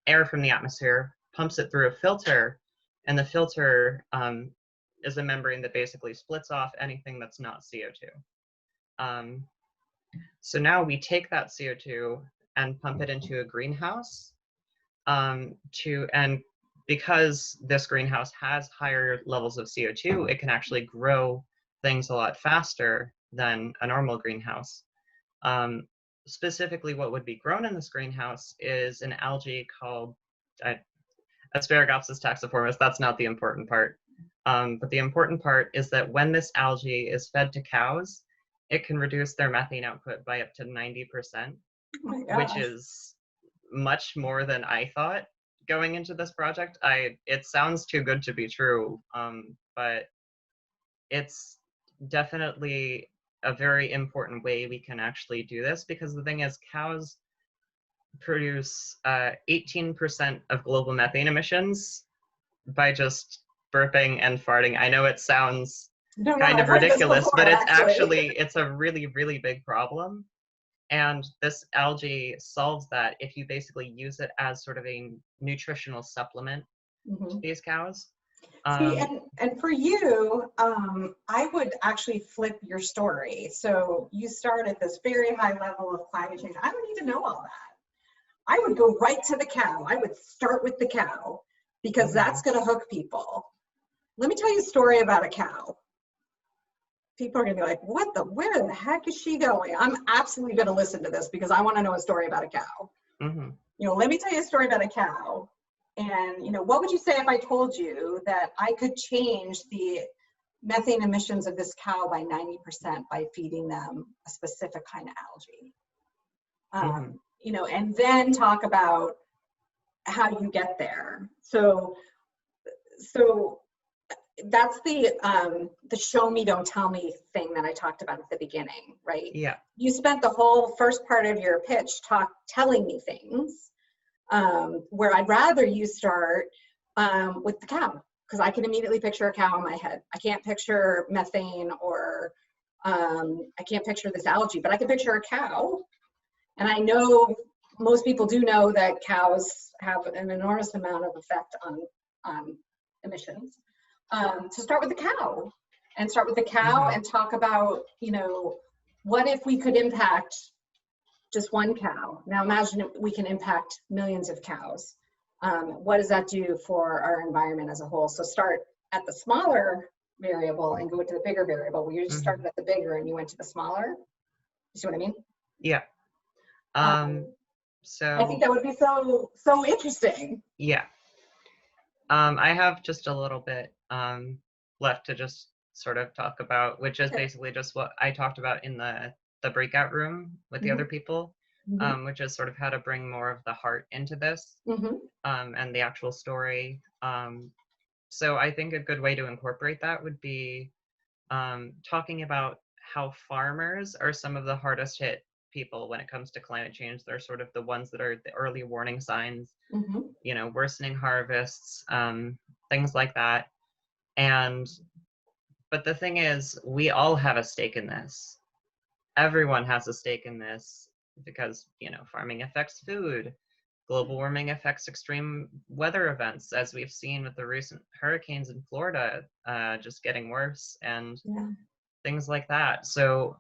air from the atmosphere, pumps it through a filter, and the filter is a membrane that basically splits off anything that's not CO2. So now we take that CO2 and pump it into a greenhouse, and because this greenhouse has higher levels of CO2, it can actually grow things a lot faster than a normal greenhouse. Specifically, what would be grown in this greenhouse is an algae called Asparaginus taxiformis. That's not the important part. But the important part is that when this algae is fed to cows, it can reduce their methane output by up to 90%, which is much more than I thought going into this project. It sounds too good to be true, but it's definitely a very important way we can actually do this, because the thing is, cows produce 18% of global methane emissions by just burping and farting. I know it sounds kind of ridiculous, but it's actually, it's a really, really big problem. And this algae solves that if you basically use it as sort of a nutritional supplement to these cows. See, and for you, I would actually flip your story. So you start at this very high level of climate change. I don't need to know all that. I would go right to the cow. I would start with the cow, because that's going to hook people. Let me tell you a story about a cow. People are going to be like, where the heck is she going? I'm absolutely going to listen to this because I want to know a story about a cow. You know, let me tell you a story about a cow. And, you know, what would you say if I told you that I could change the methane emissions of this cow by 90% by feeding them a specific kind of algae? You know, and then talk about how you get there. So that's the show me, don't tell me thing that I talked about at the beginning, right? Yeah. You spent the whole first part of your pitch telling me things, where I'd rather you start with the cow, because I can immediately picture a cow in my head. I can't picture methane or I can't picture this algae, but I can picture a cow. And I know most people do know that cows have an enormous amount of effect on emissions. To start with the cow and talk about, you know, what if we could impact just one cow? Now imagine if we can impact millions of cows. What does that do for our environment as a whole? So start at the smaller variable and go to the bigger variable. Well, you just started at the bigger and you went to the smaller. You see what I mean? Yeah. So I think that would be so interesting. yeah. I have just a little bit left to just sort of talk about, which is basically just what I talked about in the breakout room with the other people, which is sort of how to bring more of the heart into this and the actual story. So I think a good way to incorporate that would be talking about how farmers are some of the hardest hit people when it comes to climate change. They're sort of the ones that are the early warning signs, you know, worsening harvests, things like that. But the thing is, we all have a stake in this. Everyone has a stake in this because, you know, farming affects food. Global warming affects extreme weather events, as we've seen with the recent hurricanes in Florida, just getting worse and things like that. So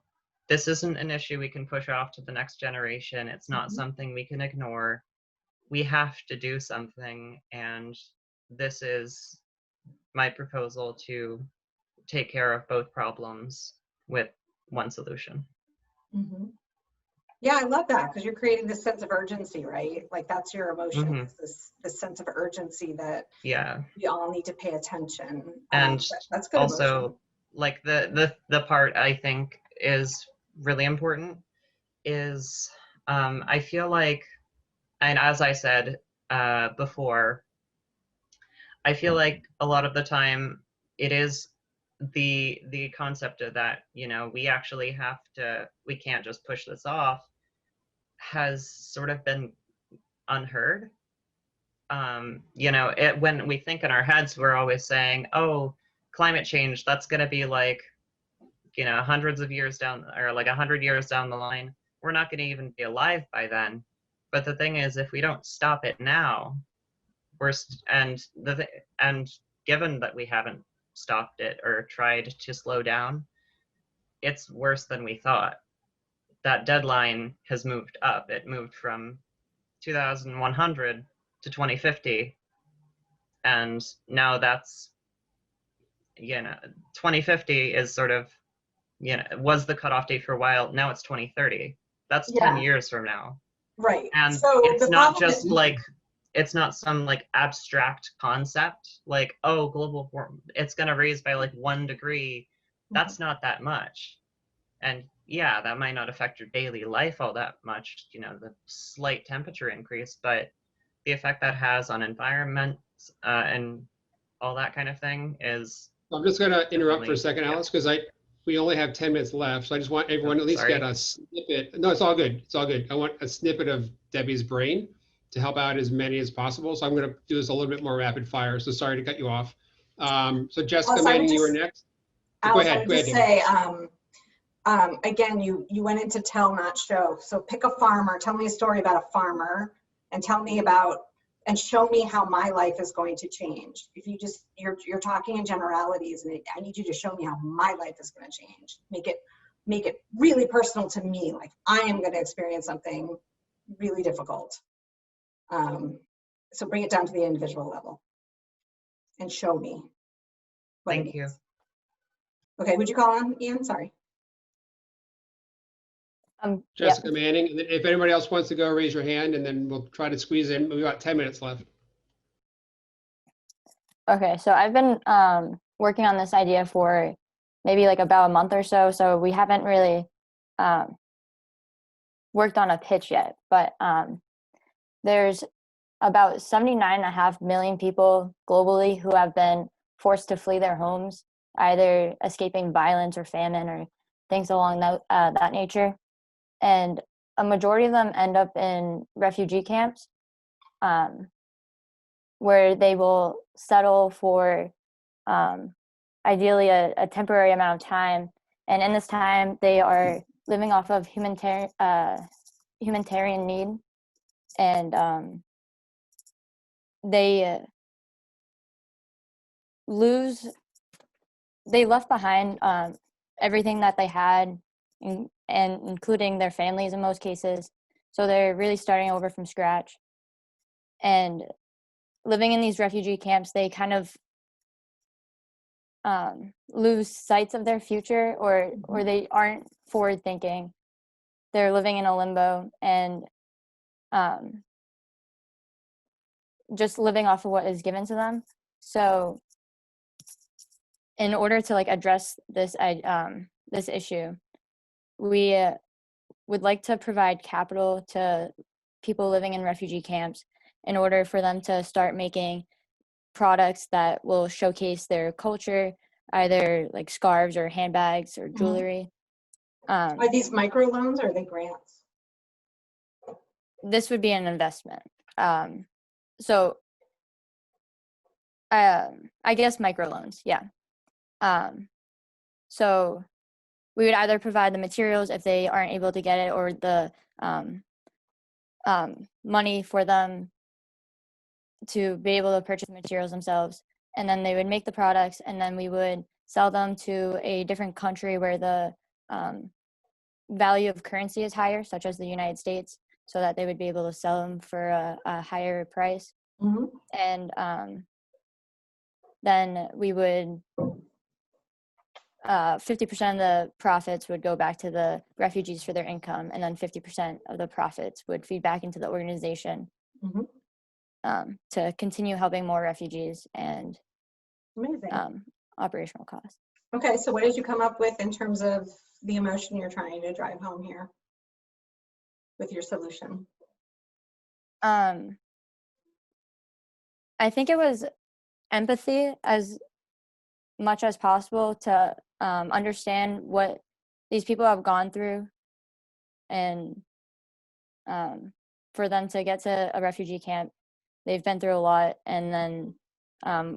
this isn't an issue we can push off to the next generation. It's not something we can ignore. We have to do something, and this is my proposal to take care of both problems with one solution. Yeah, I love that, because you're creating this sense of urgency, right? Like that's your emotion, this sense of urgency that we all need to pay attention. And that's good also emotion. like the part I think is really important is I feel like, and as I said before, I feel like a lot of the time it is the concept of that, you know, we actually have to, we can't just push this off, has sort of been unheard. You know, when we think in our heads, we're always saying, oh, climate change, that's going to be like, you know, hundreds of years down, or like 100 years down the line. We're not going to even be alive by then. But the thing is, if we don't stop it now, and given that we haven't stopped it or tried to slow down, it's worse than we thought. That deadline has moved up. It moved from 2100 to 2050. And now that's, you know, 2050 is sort of, you know, was the cutoff date for a while. Now it's 2030. That's 10 years from now. Right. And so it's not just like, it's not some like abstract concept like, oh, global warming, it's going to raise by like 1 degree. That's not that much. And yeah, that might not affect your daily life all that much, you know, the slight temperature increase, but the effect that has on environment and all that kind of thing is. I'm just going to interrupt for a second, Alice, because we only have 10 minutes left. So I just want everyone to at least get a snippet. No, it's all good. It's all good. I want a snippet of Debbie's brain to help out as many as possible. So I'm going to do this a little bit more rapid fire. So sorry to cut you off. So Jessica, Manning, you were next. Go ahead. I would just say, again, you went into tell, not show. So pick a farmer, tell me a story about a farmer, and tell me about, and show me how my life is going to change. If you just, you're talking in generalities, and I need you to show me how my life is going to change. Make it really personal to me. Like I am going to experience something really difficult. So bring it down to the individual level and show me. Thank you. Okay, would you call on, Ian? Sorry. Jessica Manning. And then if anybody else wants to go, raise your hand, and then we'll try to squeeze in. We've got 10 minutes left. Okay, so I've been working on this idea for maybe like about a month or so. So we haven't really worked on a pitch yet, but there's about 79.5 million people globally who have been forced to flee their homes, either escaping violence or famine or things along that nature. And a majority of them end up in refugee camps, where they will settle for ideally a temporary amount of time. And in this time, they are living off of humanitarian need. And they left behind everything that they had, and including their families in most cases. So they're really starting over from scratch. And living in these refugee camps, they kind of lose sights of their future, or they aren't forward thinking. They're living in a limbo and just living off of what is given to them. So in order to like address this issue, we would like to provide capital to people living in refugee camps in order for them to start making products that will showcase their culture, either like scarves or handbags or jewelry. Are these microloans or are they grants? This would be an investment. So I guess microloans, yeah. So we would either provide the materials if they aren't able to get it, or the money for them to be able to purchase materials themselves. And then they would make the products, and then we would sell them to a different country where the value of currency is higher, such as the United States, so that they would be able to sell them for a higher price. And then we would 50% of the profits would go back to the refugees for their income, and then 50% of the profits would feed back into the organization to continue helping more refugees and operational costs. Okay, so what did you come up with in terms of the emotion you're trying to drive home here with your solution? I think it was empathy as much as possible to understand what these people have gone through, and for them to get to a refugee camp, they've been through a lot, and then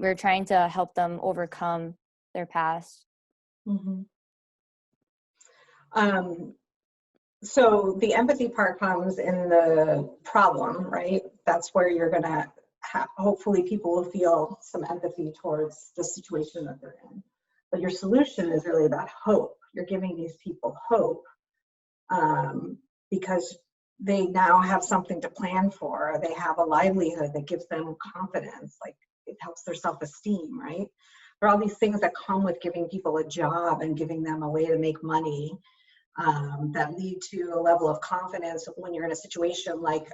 we're trying to help them overcome their past. So the empathy part comes in the problem, right? That's where you're gonna hopefully people will feel some empathy towards the situation that they're in. But your solution is really about hope. You're giving these people hope because they now have something to plan for. They have a livelihood that gives them confidence, like it helps their self-esteem, right? There are all these things that come with giving people a job and giving them a way to make money that lead to a level of confidence when you're in a situation like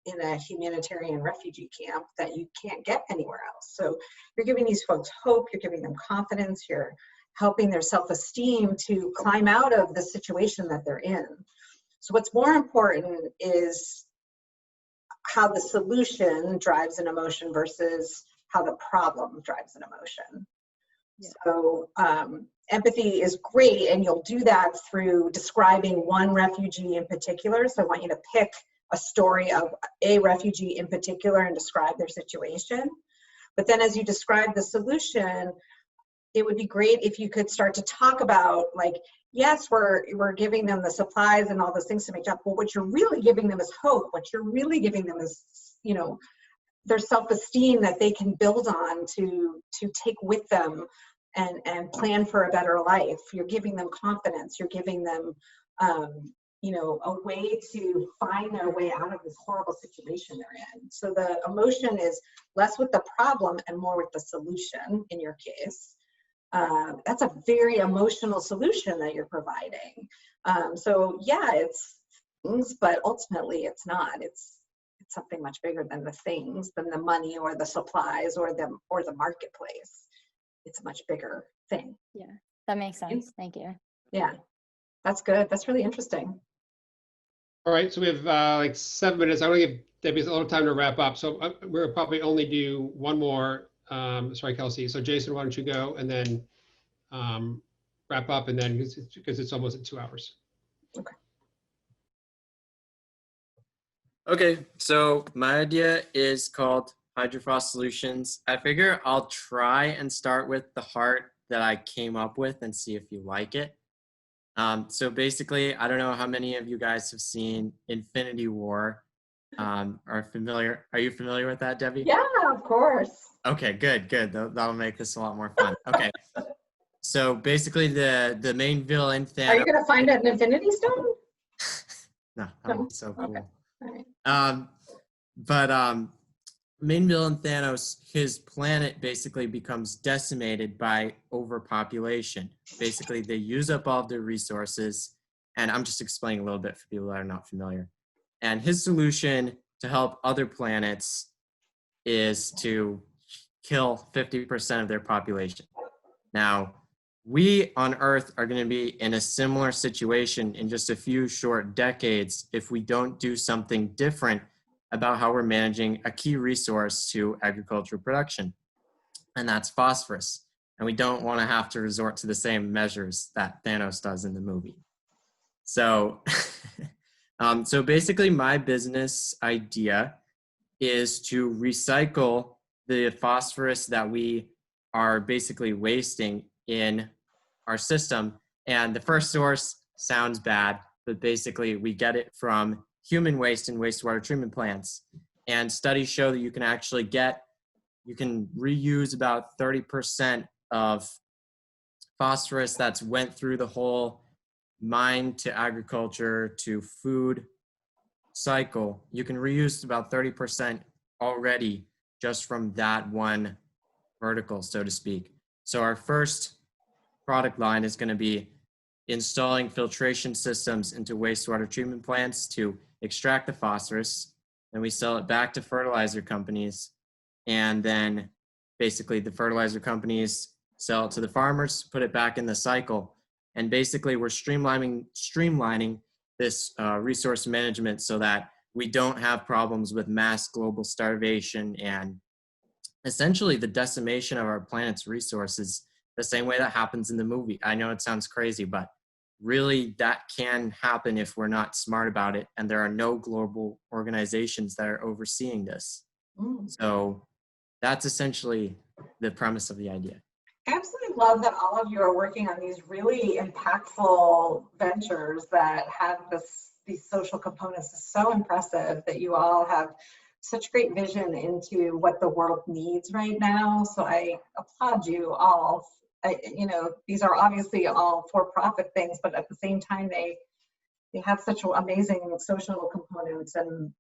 in a humanitarian refugee camp that you can't get anywhere else. So you're giving these folks hope, you're giving them confidence, you're helping their self-esteem to climb out of the situation that they're in. So what's more important is how the solution drives an emotion versus how the problem drives an emotion. So empathy is great, and you'll do that through describing one refugee in particular. So I want you to pick a story of a refugee in particular and describe their situation. But then as you describe the solution, it would be great if you could start to talk about, like, yes, we're giving them the supplies and all those things to make up, but what you're really giving them is hope. What you're really giving them is, you know, their self-esteem that they can build on to take with them and plan for a better life. You're giving them confidence. You're giving them, you know, a way to find their way out of this horrible situation they're in. So the emotion is less with the problem and more with the solution in your case. That's a very emotional solution that you're providing. So yeah, it's things, but ultimately it's not. It's something much bigger than the things, than the money or the supplies or the marketplace. It's a much bigger thing. Yeah, that makes sense. Thank you. Yeah, that's good. That's really interesting. All right, so we have like 7 minutes. I want to give Debbie a little time to wrap up. So we'll probably only do one more sorry, Kelsey. So Jason, why don't you go and then wrap up, and then because it's almost at 2 hours. Okay, so my idea is called Hydrofrost Solutions. I figure I'll try and start with the heart that I came up with and see if you like it. So basically, I don't know how many of you guys have seen Infinity War. Are you familiar with that, Debbie? Yeah, of course. Okay, good. That'll make this a lot more fun. Okay. So basically the main villain Thanos. Are you gonna find an Infinity Stone? No, that would be so cool. Okay. All right. Main villain Thanos, his planet basically becomes decimated by overpopulation. Basically, they use up all of their resources, and I'm just explaining a little bit for people that are not familiar. And his solution to help other planets is to kill 50% of their population. Now, we on Earth are going to be in a similar situation in just a few short decades if we don't do something different about how we're managing a key resource to agricultural production, and that's phosphorus. And we don't want to have to resort to the same measures that Thanos does in the movie. So, so basically my business idea is to recycle the phosphorus that we are basically wasting in our system. And the first source sounds bad, but basically we get it from human waste and wastewater treatment plants. And studies show that you can actually reuse about 30% of phosphorus that's went through the whole mine to agriculture to food cycle. You can reuse about 30% already just from that one vertical, so to speak. So our first product line is going to be installing filtration systems into wastewater treatment plants to extract the phosphorus, and we sell it back to fertilizer companies, and then basically the fertilizer companies sell it to the farmers, put it back in the cycle, and basically we're streamlining this resource management so that we don't have problems with mass global starvation and essentially the decimation of our planet's resources the same way that happens in the movie. I know it sounds crazy, but really that can happen if we're not smart about it, and there are no global organizations that are overseeing this. So that's essentially the premise of the idea. I absolutely love that all of you are working on these really impactful ventures that have these social components. It's so impressive that you all have such great vision into what the world needs right now. So I applaud you all. You know, these are obviously all for-profit things, but at the same time, they have such amazing social components, and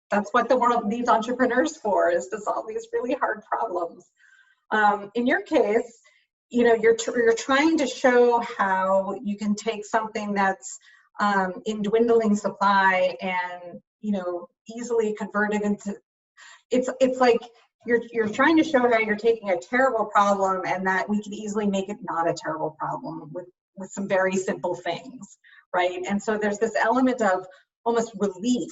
that's what the world needs entrepreneurs for, is to solve these really hard problems. In your case, you know, you're trying to show how you can take something that's in dwindling supply and, you know, easily convert it into, it's like you're trying to show how you're taking a terrible problem and that we can easily make it not a terrible problem with some very simple things, right? And so there's this element of almost relief,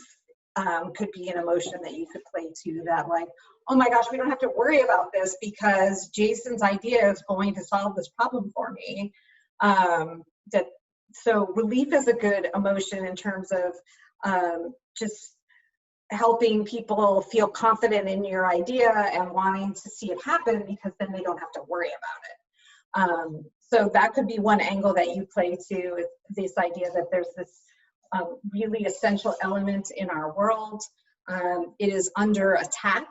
could be an emotion that you could play to, that like, oh my gosh, we don't have to worry about this because Jason's idea is going to solve this problem for me. So relief is a good emotion in terms of just helping people feel confident in your idea and wanting to see it happen, because then they don't have to worry about it. So that could be one angle that you play to, is this idea that there's this really essential element in our world. It is under attack.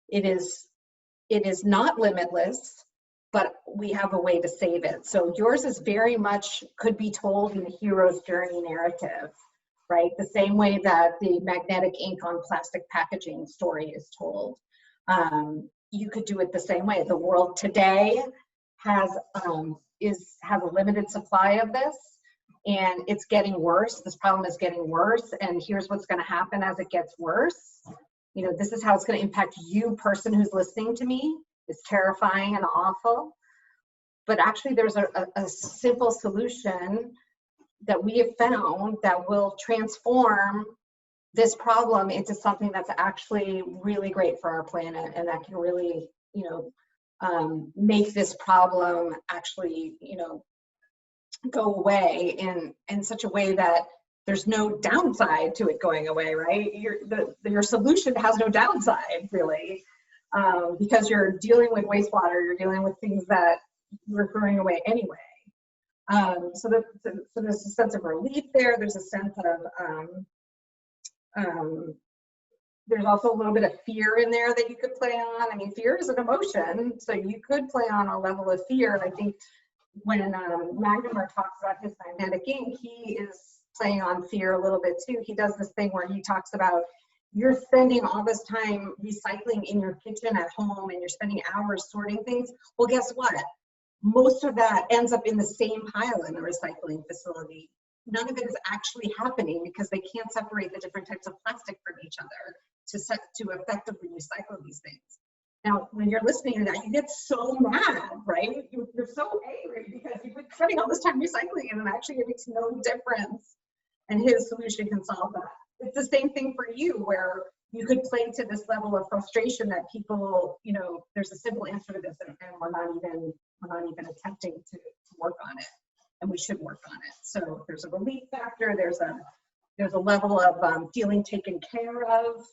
It is not limitless, but we have a way to save it. So yours is very much could be told in a hero's journey narrative, right? The same way that the magnetic ink on plastic packaging story is told. You could do it the same way. The world today has a limited supply of this, and it's getting worse. This problem is getting worse, and here's what's going to happen as it gets worse. You know, this is how it's going to impact you, person who's listening to me. It's terrifying and awful, but actually there's a simple solution that we have found that will transform this problem into something that's actually really great for our planet, and that can really make this problem actually, go away in such a way that there's no downside to it going away, right? Your solution has no downside, really, because you're dealing with wastewater, you're dealing with things that you're throwing away anyway. So there's a sense of relief there. There's a sense of, there's also a little bit of fear in there that you could play on. I mean, fear is an emotion, so you could play on a level of fear. I think when Magnemar talks about his magnetic ink, he is playing on fear a little bit too. He does this thing where he talks about you're spending all this time recycling in your kitchen at home and you're spending hours sorting things. Well, guess what? Most of that ends up in the same pile in the recycling facility. None of it is actually happening because they can't separate the different types of plastic from each other to effectively recycle these things. Now, when you're listening to that, you get so mad, right? You're so angry because you've been spending all this time recycling and actually it makes no difference. And his solution can solve that. It's the same thing for you, where you could play to this level of frustration that people, there's a simple answer to this, and we're not even attempting to work on it, and we should work on it. So there's a relief factor. There's a level of feeling taken care of.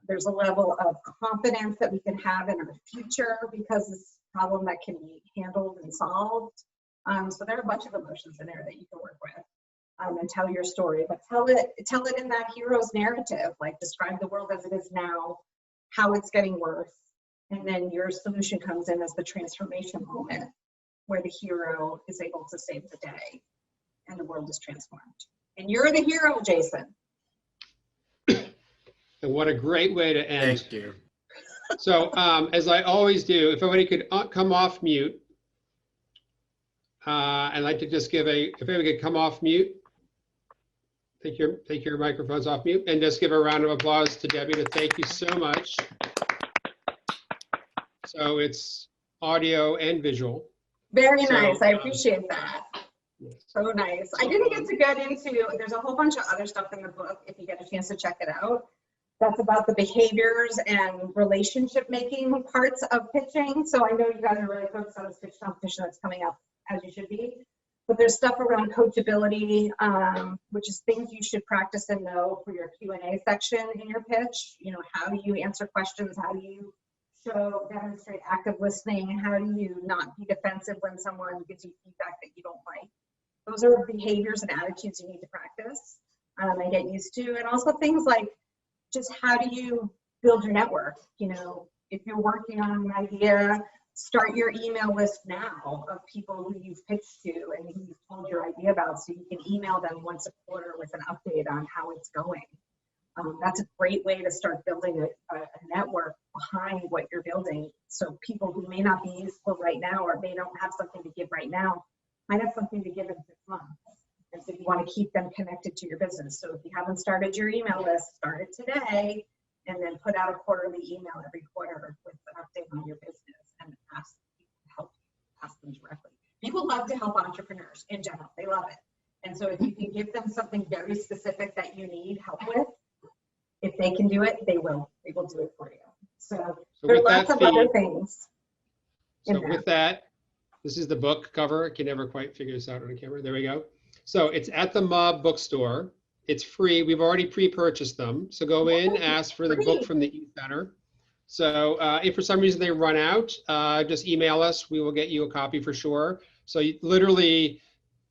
There's a level of confidence that we can have in our future because it's a problem that can be handled and solved. So there are a bunch of emotions in there that you can work with. And tell your story, but tell it in that hero's narrative, like describe the world as it is now, how it's getting worse, and then your solution comes in as the transformation moment where the hero is able to save the day and the world is transformed. And you're the hero, Jason. And what a great way to end. Thank you. So as I always do, if everybody could come off mute, I'd like to just give if everybody could come off mute. Take your microphones off mute and just give a round of applause to Debbie to thank you so much. So it's audio and visual. Very nice. I appreciate that. So nice. I didn't get into, there's a whole bunch of other stuff in the book if you get a chance to check it out. That's about the behaviors and relationship making parts of pitching. So I know you guys are really focused on this pitch competition that's coming up, as you should be. But there's stuff around coachability, which is things you should practice and know for your Q&A section in your pitch. How do you answer questions? How do you demonstrate active listening? How do you not be defensive when someone gives you feedback that you don't like? Those are behaviors and attitudes you need to practice and get used to. And also things like just how do you build your network? If you're working on an idea, start your email list now of people who you've pitched to and who you've told your idea about, so you can email them once a quarter with an update on how it's going. That's a great way to start building a network behind what you're building. So people who may not be useful right now or may not have something to give right now might have something to give in 6 months. And so you want to keep them connected to your business. So if you haven't started your email list, start it today and then put out a quarterly email every quarter with an update on your business and ask people to help you, ask them directly. People love to help entrepreneurs in general. They love it. And so if you can give them something very specific that you need help with, if they can do it, they will do it for you. So there are lots of other things. So with that, this is the book cover. I can never quite figure this out on camera. There we go. So it's at the MUB bookstore. It's free. We've already pre-purchased them. So go in, ask for the book from the ECenter. So if for some reason they run out, just email us. We will get you a copy for sure. So literally,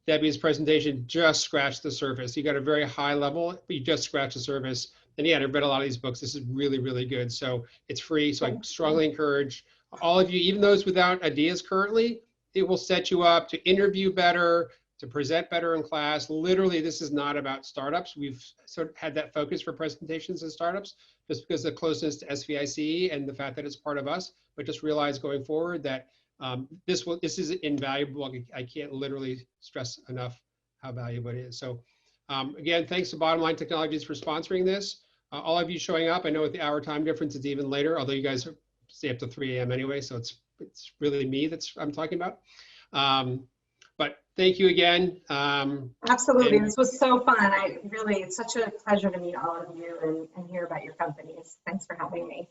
Debbie's presentation just scratched the surface. You got a very high level, but you just scratched the surface. And yeah, I've read a lot of these books. This is really, really good. So it's free. So I strongly encourage all of you, even those without ideas currently, it will set you up to interview better, to present better in class. Literally, this is not about startups. We've sort of had that focus for presentations and startups just because of the closeness to SVIC and the fact that it's part of us, but just realize going forward that this is invaluable. I can't literally stress enough how valuable it is. So again, thanks to Bottom Line Technologies for sponsoring this. All of you showing up, I know with the hour time difference, it's even later, although you guys stay up to 3 a.m. anyway, so it's really me I'm talking about. But thank you again. Absolutely, this was so fun. It's such a pleasure to meet all of you and hear about your companies. Thanks for having me.